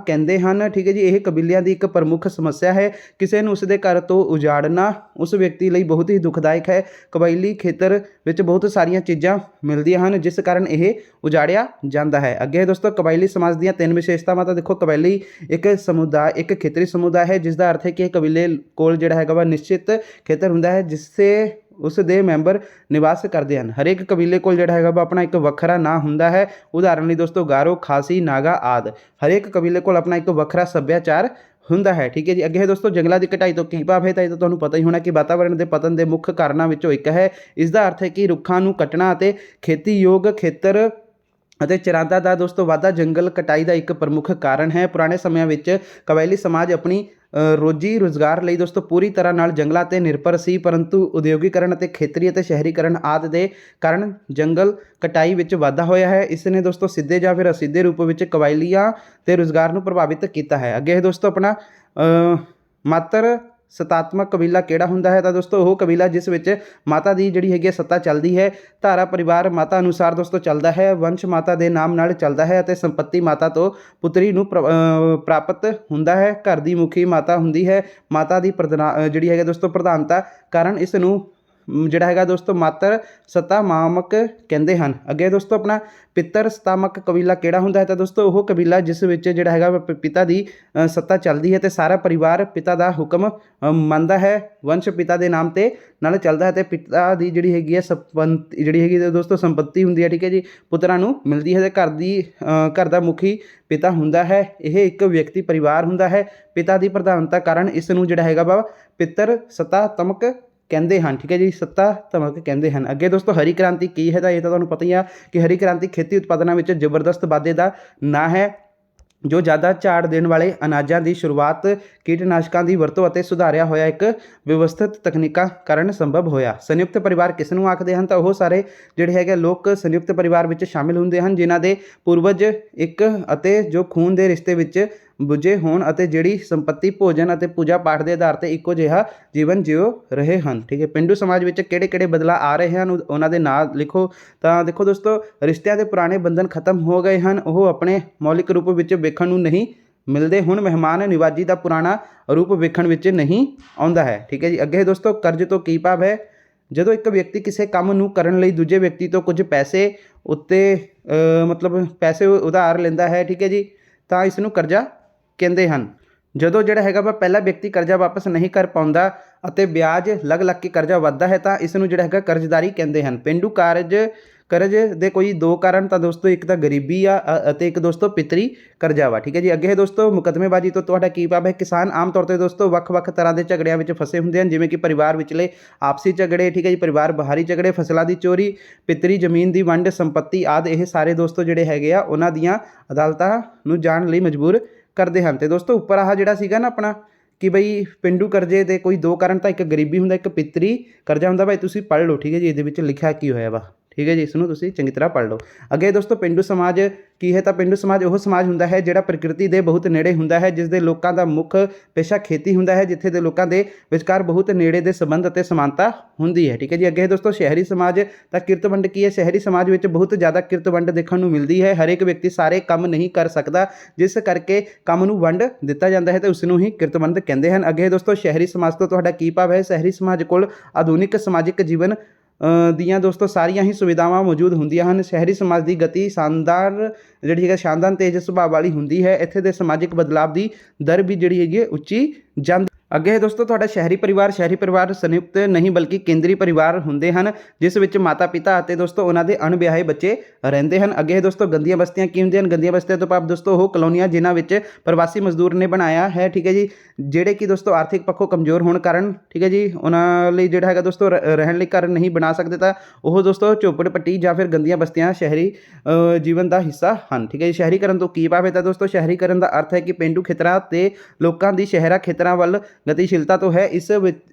ਕਹਿੰਦੇ ਹਨ, ਠੀਕ ਹੈ ਜੀ। ਇਹ ਕਬੀਲਿਆਂ ਦੀ ਇੱਕ ਪ੍ਰਮੁੱਖ ਸਮੱਸਿਆ ਹੈ। ਕਿਸੇ ਨੂੰ ਉਸਦੇ ਘਰ ਤੋਂ ਉਜਾੜਨਾ ਉਸ ਵਿਅਕਤੀ ਲਈ ਬਹੁਤ ਹੀ ਦੁਖਦਾਇਕ ਹੈ। ਕਬਾਇਲੀ ਖੇਤਰ ਵਿੱਚ ਬਹੁਤ ਸਾਰੀਆਂ ਚੀਜ਼ਾਂ ਮਿਲਦੀਆਂ ਹਨ ਜਿਸ ਕਾਰਨ ਇਹ ਉਜਾੜਿਆ ਜਾਂਦਾ ਹੈ। ਅੱਗੇ ਦੋਸਤੋ ਕਬਾਇਲੀ ਸਮਾਜ ਦੀਆਂ 3 ਵਿਸ਼ੇਸ਼ਤਾਵਾਂ। ਤਾਂ ਦੇਖੋ ਕਬਾਇਲੀ ਇੱਕ ਖੇਤਰੀ ਸਮੁਦਾਇ ਹੈ ਜਿਸ ਦਾ ਅਰਥ ਹੈ ਕਿ ਇਹ ਕਬੀਲੇ ਕੋਲ ਜਿਹੜਾ ਹੈਗਾ ਵਾ ਨਿਸ਼ਚਿਤ ਖੇਤਰ ਹੁੰਦਾ ਹੈ ਜਿਸसे ਉਸ ਦੇ ਮੈਂਬਰ ਨਿਵਾਸ ਕਰਦੇ ਹਨ। ਹਰੇਕ ਕਬੀਲੇ ਕੋਲ ਜਿਹੜਾ ਹੈਗਾ ਵਾ ਆਪਣਾ ਇੱਕ ਵੱਖਰਾ ਨਾਂ ਹੁੰਦਾ ਹੈ। ਉਦਾਹਰਨ ਲਈ ਦੋਸਤੋ ਗਾਰੋ, ਖਾਸੀ, ਨਾਗਾ ਆਦਿ। ਹਰੇਕ ਕਬੀਲੇ ਕੋਲ ਆਪਣਾ ਇੱਕ ਵੱਖਰਾ ਸੱਭਿਆਚਾਰ ਹੁੰਦਾ ਹੈ, ਠੀਕ ਹੈ ਜੀ। ਅੱਗੇ ਦੋਸਤੋ ਜੰਗਲਾਂ ਦੀ ਕਟਾਈ ਤੋਂ ਕੀ ਭਾਵ ਹੈ? ਤਾਂ ਇਹ ਤਾਂ ਤੁਹਾਨੂੰ ਪਤਾ ਹੀ ਹੋਣਾ ਕਿ ਵਾਤਾਵਰਣ ਦੇ ਪਤਨ ਦੇ ਮੁੱਖ ਕਾਰਨਾਂ ਵਿੱਚੋਂ ਇੱਕ ਹੈ। ਇਸ ਦਾ ਅਰਥ ਹੈ ਕਿ ਰੁੱਖਾਂ ਨੂੰ ਕੱਟਣਾ ਅਤੇ ਖੇਤੀਯੋਗ ਖੇਤਰ ਅਤੇ ਚਰਾਂਦਾ ਦਾ ਦੋਸਤੋ ਵਾਧਾ ਜੰਗਲ ਕਟਾਈ ਦਾ ਇੱਕ ਪ੍ਰਮੁੱਖ ਕਾਰਨ ਹੈ। ਪੁਰਾਣੇ ਸਮਿਆਂ ਵਿੱਚ ਕਬਾਇਲੀ ਸਮਾਜ ਆਪਣੀ ਰੋਜੀ ਰੁਜ਼ਗਾਰ ਲਈ ਦੋਸਤੋ ਪੂਰੀ ਤਰ੍ਹਾਂ ਨਾਲ ਜੰਗਲਾਂ 'ਤੇ ਨਿਰਭਰ ਸੀ, ਪਰੰਤੂ ਉਦਯੋਗੀਕਰਨ ਅਤੇ ਖੇਤਰੀ ਅਤੇ ਸ਼ਹਿਰੀਕਰਨ ਆਦਿ ਦੇ ਕਾਰਨ ਜੰਗਲ ਕਟਾਈ ਵਿੱਚ ਵਾਧਾ ਹੋਇਆ ਹੈ। ਇਸ ਨੇ ਦੋਸਤੋ ਸਿੱਧੇ ਜਾਂ ਫਿਰ ਅਸਿੱਧੇ ਰੂਪ ਵਿੱਚ ਕਬਾਇਲੀਆਂ ਤੇ ਰੁਜ਼ਗਾਰ ਨੂੰ ਪ੍ਰਭਾਵਿਤ ਕੀਤਾ ਹੈ। ਅੱਗੇ ਦੋਸਤੋ ਆਪਣਾ ਮਾਤਰ ਸਤਾਤਮਕ ਕਬੀਲਾ ਕਿਹੜਾ ਹੁੰਦਾ ਹੈ? ਤਾਂ ਦੋਸਤੋ ਉਹ ਕਬੀਲਾ ਜਿਸ ਵਿੱਚ ਮਾਤਾ ਦੀ ਜਿਹੜੀ ਹੈਗੀ ਸੱਤਾ ਚੱਲਦੀ ਹੈ। ਧਾਰਾ ਪਰਿਵਾਰ ਮਾਤਾ ਅਨੁਸਾਰ ਦੋਸਤੋ ਚੱਲਦਾ ਹੈ। ਵੰਸ਼ ਮਾਤਾ ਦੇ ਨਾਮ ਨਾਲ ਚੱਲਦਾ ਹੈ ਅਤੇ ਸੰਪੱਤੀ ਮਾਤਾ ਤੋਂ ਪੁੱਤਰੀ ਨੂੰ ਪ੍ਰਾਪਤ ਹੁੰਦਾ ਹੈ। ਘਰ ਦੀ ਮੁਖੀ ਮਾਤਾ ਹੁੰਦੀ ਹੈ। ਮਾਤਾ ਦੀ ਜਿਹੜੀ ਹੈਗਾ ਦੋਸਤੋ ਪ੍ਰਧਾਨਤਾ ਕਾਰਨ ਇਸ ਨੂੰ ਜਿਹੜਾ ਹੈਗਾ ਦੋਸਤੋ ਮਾਤਰ ਸਤਾਮਾਮਕ ਕਹਿੰਦੇ ਹਨ। ਅੱਗੇ ਦੋਸਤੋ ਆਪਣਾ ਪਿੱਤਰ ਸਤਾਮਕ ਕਬੀਲਾ ਕਿਹੜਾ ਹੁੰਦਾ ਹੈ? ਤਾਂ ਦੋਸਤੋ ਉਹ ਕਬੀਲਾ ਜਿਸ ਵਿੱਚ ਜਿਹੜਾ ਹੈਗਾ ਪਿਤਾ ਦੀ ਸੱਤਾ ਚੱਲਦੀ ਹੈ ਅਤੇ ਸਾਰਾ ਪਰਿਵਾਰ ਪਿਤਾ ਦਾ ਹੁਕਮ ਮੰਨਦਾ ਹੈ। ਵੰਸ਼ ਪਿਤਾ ਦੇ ਨਾਮ 'ਤੇ ਨਾਲ ਚੱਲਦਾ ਹੈ ਅਤੇ ਪਿਤਾ ਦੀ ਜਿਹੜੀ ਹੈਗੀ ਹੈ ਦੋਸਤੋ ਸੰਪੱਤੀ ਹੁੰਦੀ ਹੈ, ਠੀਕ ਹੈ ਜੀ, ਪੁੱਤਰਾਂ ਨੂੰ ਮਿਲਦੀ ਹੈ ਅਤੇ ਘਰ ਦਾ ਮੁਖੀ ਪਿਤਾ ਹੁੰਦਾ ਹੈ। ਇਹ ਇੱਕ ਵਿਅਕਤੀ ਪਰਿਵਾਰ ਹੁੰਦਾ ਹੈ। ਪਿਤਾ ਦੀ ਪ੍ਰਧਾਨਤਾ ਕਾਰਨ ਇਸ ਨੂੰ ਜਿਹੜਾ ਹੈਗਾ ਵਾ ਪਿੱਤਰ ਸਤਾਤਮਕ ਕਹਿੰਦੇ ਹਨ, ਠੀਕ ਹੈ ਜੀ, ਸਤਾਤਮਕ ਕਹਿੰਦੇ ਹਨ। ਅੱਗੇ ਦੋਸਤੋ ਹਰੀ ਕ੍ਰਾਂਤੀ ਕੀ ਹੈ? ਤਾਂ ਇਹ ਤਾਂ ਤੁਹਾਨੂੰ ਪਤਾ ਹੀ ਆ ਕਿ ਹਰੀ ਕ੍ਰਾਂਤੀ ਖੇਤੀ ਉਤਪਾਦਨਾਂ ਵਿੱਚ ਜ਼ਬਰਦਸਤ ਵਾਧੇ ਦਾ ਨਾਂ ਹੈ ਜੋ ਜ਼ਿਆਦਾ ਝਾੜ ਦੇਣ ਵਾਲੇ ਅਨਾਜਾਂ ਦੀ ਸ਼ੁਰੂਆਤ ਕੀਟਨਾਸ਼ਕਾਂ ਦੀ ਵਰਤੋਂ ਅਤੇ ਸੁਧਾਰਿਆ ਹੋਇਆ ਇੱਕ ਵਿਵਸਥਿਤ ਤਕਨੀਕਾਂ ਕਾਰਨ ਸੰਭਵ ਹੋਇਆ। ਸੰਯੁਕਤ ਪਰਿਵਾਰ ਕਿਸ ਨੂੰ ਆਖਦੇ ਹਨ? ਤਾਂ ਉਹ ਸਾਰੇ ਜਿਹੜੇ ਹੈਗੇ ਲੋਕ ਸੰਯੁਕਤ ਪਰਿਵਾਰ ਵਿੱਚ ਸ਼ਾਮਿਲ ਹੁੰਦੇ ਹਨ ਜਿਨ੍ਹਾਂ ਦੇ ਪੂਰਵਜ ਇੱਕ ਅਤੇ ਜੋ ਖੂਨ ਦੇ ਰਿਸ਼ਤੇ ਵਿੱਚ ਬੁਝੇ ਹੋਣ ਅਤੇ ਜਿਹੜੀ ਸੰਪत्ति ਭੋਜਨ ਅਤੇ ਪੂਜਾ ਪਾਠ ਦੇ ਆਧਾਰ ਤੇ ਇੱਕੋ ਜਿਹਾ ਜੀਵਨ ਜਿਉ ਰਹੇ ਹਨ। ਠੀਕ ਹੈ, ਪੇਂਡੂ ਸਮਾਜ ਵਿੱਚ ਕਿਹੜੇ-ਕਿਹੜੇ ਬਦਲਾਅ ਆ ਰਹੇ ਹਨ ਉਹਨਾਂ ਦੇ ਨਾਂ ਲਿਖੋ। ਤਾਂ ਦੇਖੋ ਦੋਸਤੋ, ਰਿਸ਼ਤਿਆਂ ਦੇ ਪੁਰਾਣੇ ਬੰਧਨ ਖਤਮ ਹੋ ਗਏ ਹਨ, ਉਹ ਆਪਣੇ ਮੌਲਿਕ ਰੂਪ ਵਿੱਚ ਵੇਖਣ ਨੂੰ ਨਹੀਂ ਮਿਲਦੇ। ਹੁਣ ਮਹਿਮਾਨ ਨਿਵਾਜੀ ਦਾ ਪੁਰਾਣਾ ਰੂਪ ਵੇਖਣ ਵਿੱਚ ਨਹੀਂ ਆਉਂਦਾ ਹੈ। ਠੀਕ ਹੈ ਜੀ। ਅੱਗੇ ਦੋਸਤੋ, ਕਰਜ਼ ਤੋਂ ਕੀ ਭਾਵ ਹੈ? ਜਦੋਂ ਇੱਕ ਵਿਅਕਤੀ ਕਿਸੇ ਕੰਮ ਨੂੰ ਕਰਨ ਲਈ ਦੂਜੇ ਵਿਅਕਤੀ ਤੋਂ ਕੁਝ ਪੈਸੇ ਉੱਤੇ ਮਤਲਬ ਪੈਸੇ ਉਧਾਰ ਲੈਂਦਾ ਹੈ, ਠੀਕ ਹੈ ਜੀ, ਤਾਂ ਇਸ ਨੂੰ ਕਰਜ਼ਾ ਕਹਿੰਦੇ ਹਨ। ਜਦੋਂ ਜਿਹੜਾ ਹੈਗਾ ਵਾ ਪਹਿਲਾ ਵਿਅਕਤੀ ਕਰਜ਼ਾ ਵਾਪਸ ਨਹੀਂ ਕਰ ਪਾਉਂਦਾ ਅਤੇ ਵਿਆਜ ਲੱਗ ਲੱਗ ਕੇ ਕਰਜ਼ਾ ਵੱਧਦਾ ਹੈ ਤਾਂ ਇਸ ਨੂੰ ਜਿਹੜਾ ਹੈਗਾ ਕਰਜ਼ਦਾਰੀ ਕਹਿੰਦੇ ਹਨ। ਪੇਂਡੂ ਕਰਜ਼ ਦੇ ਕੋਈ ਦੋ ਕਾਰਨ ਤਾਂ ਦੋਸਤੋ, ਇੱਕ ਤਾਂ ਗਰੀਬੀ ਆ ਅਤੇ ਇੱਕ ਦੋਸਤੋ ਪਿਤਰੀ ਕਰਜ਼ਾ ਵਾ। ਠੀਕ ਹੈ ਜੀ। ਅੱਗੇ ਹੈ ਦੋਸਤੋ, ਮੁਕੱਦਮੇਬਾਜ਼ੀ ਤੋਂ ਤੁਹਾਡਾ ਕੀ ਭਾਵ ਹੈ? ਕਿਸਾਨ ਆਮ ਤੌਰ 'ਤੇ ਦੋਸਤੋ ਵੱਖ-ਵੱਖ ਤਰ੍ਹਾਂ ਦੇ ਝਗੜਿਆਂ ਵਿੱਚ ਫਸੇ ਹੁੰਦੇ ਹਨ, ਜਿਵੇਂ ਕਿ ਪਰਿਵਾਰ ਵਿਚਲੇ ਆਪਸੀ ਝਗੜੇ, ਠੀਕ ਹੈ ਜੀ, ਪਰਿਵਾਰ ਬਾਹਰੀ ਝਗੜੇ, ਫਸਲਾਂ ਦੀ ਚੋਰੀ, ਪਿਤਰੀ ਜ਼ਮੀਨ ਦੀ ਵੰਡ, ਸੰਪत्ति ਆਦਿ। ਇਹ ਸਾਰੇ ਦੋਸਤੋ ਜਿਹੜੇ ਹੈਗੇ ਆ ਉਹਨਾਂ ਦੀਆਂ ਅਦਾਲਤਾਂ ਨੂੰ ਜਾਣ ਲਈ ਮਜਬੂਰ ਕਰਦੇ ਹਨ। ਤੇ ਦੋਸਤੋ, ਉੱਪਰ ਆਹ ਜਿਹੜਾ ਸੀਗਾ ਨਾ ਆਪਣਾ ਕਿ ਬਈ ਪੇਂਡੂ ਕਰਜ਼ੇ ਦੇ ਕੋਈ ਦੋ ਕਾਰਨ ਤਾਂ ਇੱਕ ਗਰੀਬੀ ਹੁੰਦਾ, ਇੱਕ ਪਿਤਰੀ ਕਰਜ਼ਾ ਹੁੰਦਾ। ਭਾਈ ਤੁਸੀਂ ਪੜ੍ਹ ਲਓ, ਠੀਕ ਹੈ ਜੀ, ਇਹਦੇ ਵਿੱਚ ਲਿਖਿਆ ਕੀ ਹੋਇਆ ਵਾ। ਠੀਕ ਹੈ ਜੀ, ਇਸ ਨੂੰ ਤੁਸੀਂ ਚੰਗੀ ਤਰ੍ਹਾਂ ਪੜ੍ਹ ਲਓ। ਅੱਗੇ ਦੋਸਤੋ, ਪੇਂਡੂ ਸਮਾਜ ਕੀ ਹੈ? ਤਾਂ ਪੇਂਡੂ ਸਮਾਜ ਉਹ ਸਮਾਜ ਹੁੰਦਾ ਹੈ ਜਿਹੜਾ ਪ੍ਰਕਿਰਤੀ ਦੇ ਬਹੁਤ ਨੇੜੇ ਹੁੰਦਾ ਹੈ, ਜਿਸ ਦੇ ਲੋਕਾਂ ਦਾ ਮੁੱਖ ਪੇਸ਼ਾ ਖੇਤੀ ਹੁੰਦਾ ਹੈ, ਜਿੱਥੇ ਦੇ ਲੋਕਾਂ ਦੇ ਵਿਚਕਾਰ ਬਹੁਤ ਨੇੜੇ ਦੇ ਸੰਬੰਧ ਅਤੇ ਸਮਾਨਤਾ ਹੁੰਦੀ ਹੈ। ਠੀਕ ਹੈ ਜੀ। ਅੱਗੇ ਦੋਸਤੋ, ਸ਼ਹਿਰੀ ਸਮਾਜ। ਤਾਂ ਕਿਰਤ ਵੰਡ ਕੀ ਹੈ? ਸ਼ਹਿਰੀ ਸਮਾਜ ਵਿੱਚ ਬਹੁਤ ਜ਼ਿਆਦਾ ਕਿਰਤ ਵੰਡ ਦੇਖਣ ਨੂੰ ਮਿਲਦੀ ਹੈ। ਹਰੇਕ ਵਿਅਕਤੀ ਸਾਰੇ ਕੰਮ ਨਹੀਂ ਕਰ ਸਕਦਾ, ਜਿਸ ਕਰਕੇ ਕੰਮ ਨੂੰ ਵੰਡ ਦਿੱਤਾ ਜਾਂਦਾ ਹੈ ਤੇ ਉਸ ਨੂੰ ਹੀ ਕਿਰਤ ਵੰਡ ਕਹਿੰਦੇ ਹਨ। ਅੱਗੇ ਦੋਸਤੋ, ਸ਼ਹਿਰੀ ਸਮਾਜ ਤੋਂ ਤੁਹਾਡਾ ਕੀ ਭਾਵ ਹੈ? ਸ਼ਹਿਰੀ ਸਮਾਜ ਕੋਲ ਆਧੁਨਿਕ ਸਮਾਜਿਕ ਜੀਵਨ ਦੀਆਂ ਦੋਸਤੋ ਸਾਰੀਆਂ ਹੀ ਸੁਵਿਧਾਵਾਂ ਮੌਜੂਦ ਹੁੰਦੀਆਂ ਹਨ। ਸ਼ਹਿਰੀ ਸਮਾਜ ਦੀ ਗਤੀ ਸ਼ਾਨਦਾਰ ਜਿਹੜੀ ਹੈਗਾ ਸ਼ਾਨਦਾਰ ਤੇਜ਼ ਸੁਭਾਅ ਵਾਲੀ ਹੁੰਦੀ ਹੈ। ਇੱਥੇ ਦੇ ਸਮਾਜਿਕ ਬਦਲਾਵ ਦੀ ਦਰ ਵੀ ਜਿਹੜੀ ਹੈਗੀ ਉੱਚੀ ਜਾਂਦੀ। ਅੱਗੇ ਹੈ ਦੋਸਤੋ ਤੁਹਾਡਾ ਸ਼ਹਿਰੀ ਪਰਿਵਾਰ। ਸ਼ਹਿਰੀ ਪਰਿਵਾਰ ਸੰਯੁਕਤ ਨਹੀਂ ਬਲਕਿ ਕੇਂਦਰੀ ਪਰਿਵਾਰ ਹੁੰਦੇ ਹਨ, ਜਿਸ ਵਿੱਚ ਮਾਤਾ ਪਿਤਾ ਅਤੇ ਦੋਸਤੋ ਉਹਨਾਂ ਦੇ ਅਣਵਿਆਹੇ ਬੱਚੇ ਰਹਿੰਦੇ ਹਨ। ਅੱਗੇ ਹੈ ਦੋਸਤੋ ਗੰਦੀਆਂ ਬਸਤੀਆਂ ਕੀ ਹੁੰਦੀਆਂ ਹਨ? ਗੰਦੀਆਂ ਬਸਤੀਆਂ ਤੋਂ ਭਾਵ ਦੋਸਤੋ ਉਹ ਕਲੋਨੀਆਂ ਜਿਨ੍ਹਾਂ ਵਿੱਚ ਪ੍ਰਵਾਸੀ ਮਜ਼ਦੂਰ ਨੇ ਬਣਾਇਆ ਹੈ, ਠੀਕ ਹੈ ਜੀ, ਜਿਹੜੇ ਕਿ ਦੋਸਤੋ ਆਰਥਿਕ ਪੱਖੋਂ ਕਮਜ਼ੋਰ ਹੋਣ ਕਾਰਨ, ਠੀਕ ਹੈ ਜੀ, ਉਹਨਾਂ ਲਈ ਜਿਹੜਾ ਹੈਗਾ ਦੋਸਤੋ ਰਹਿਣ ਲਈ ਘਰ ਨਹੀਂ ਬਣਾ ਸਕਦੇ, ਤਾਂ ਉਹ ਦੋਸਤੋ ਝੋਪੜ ਪੱਟੀ ਜਾਂ ਫਿਰ ਗੰਦੀਆਂ ਬਸਤੀਆਂ ਸ਼ਹਿਰੀ ਜੀਵਨ ਦਾ ਹਿੱਸਾ ਹਨ। ਠੀਕ ਹੈ ਜੀ। ਸ਼ਹਿਰੀਕਰਨ ਤੋਂ ਕੀ ਭਾਵ ਹੈ? ਤਾਂ ਦੋਸਤੋ ਸ਼ਹਿਰੀਕਰਨ ਦਾ ਅਰਥ ਹੈ ਕਿ ਪੇਂਡੂ ਖੇਤਰਾਂ ਤੇ ਲੋਕਾਂ ਦੀ ਸ਼ਹਿਰਾਂ ਖੇਤਰਾਂ ਵੱਲ ਗਤੀਸ਼ੀਲਤਾ ਤੋਂ ਹੈ।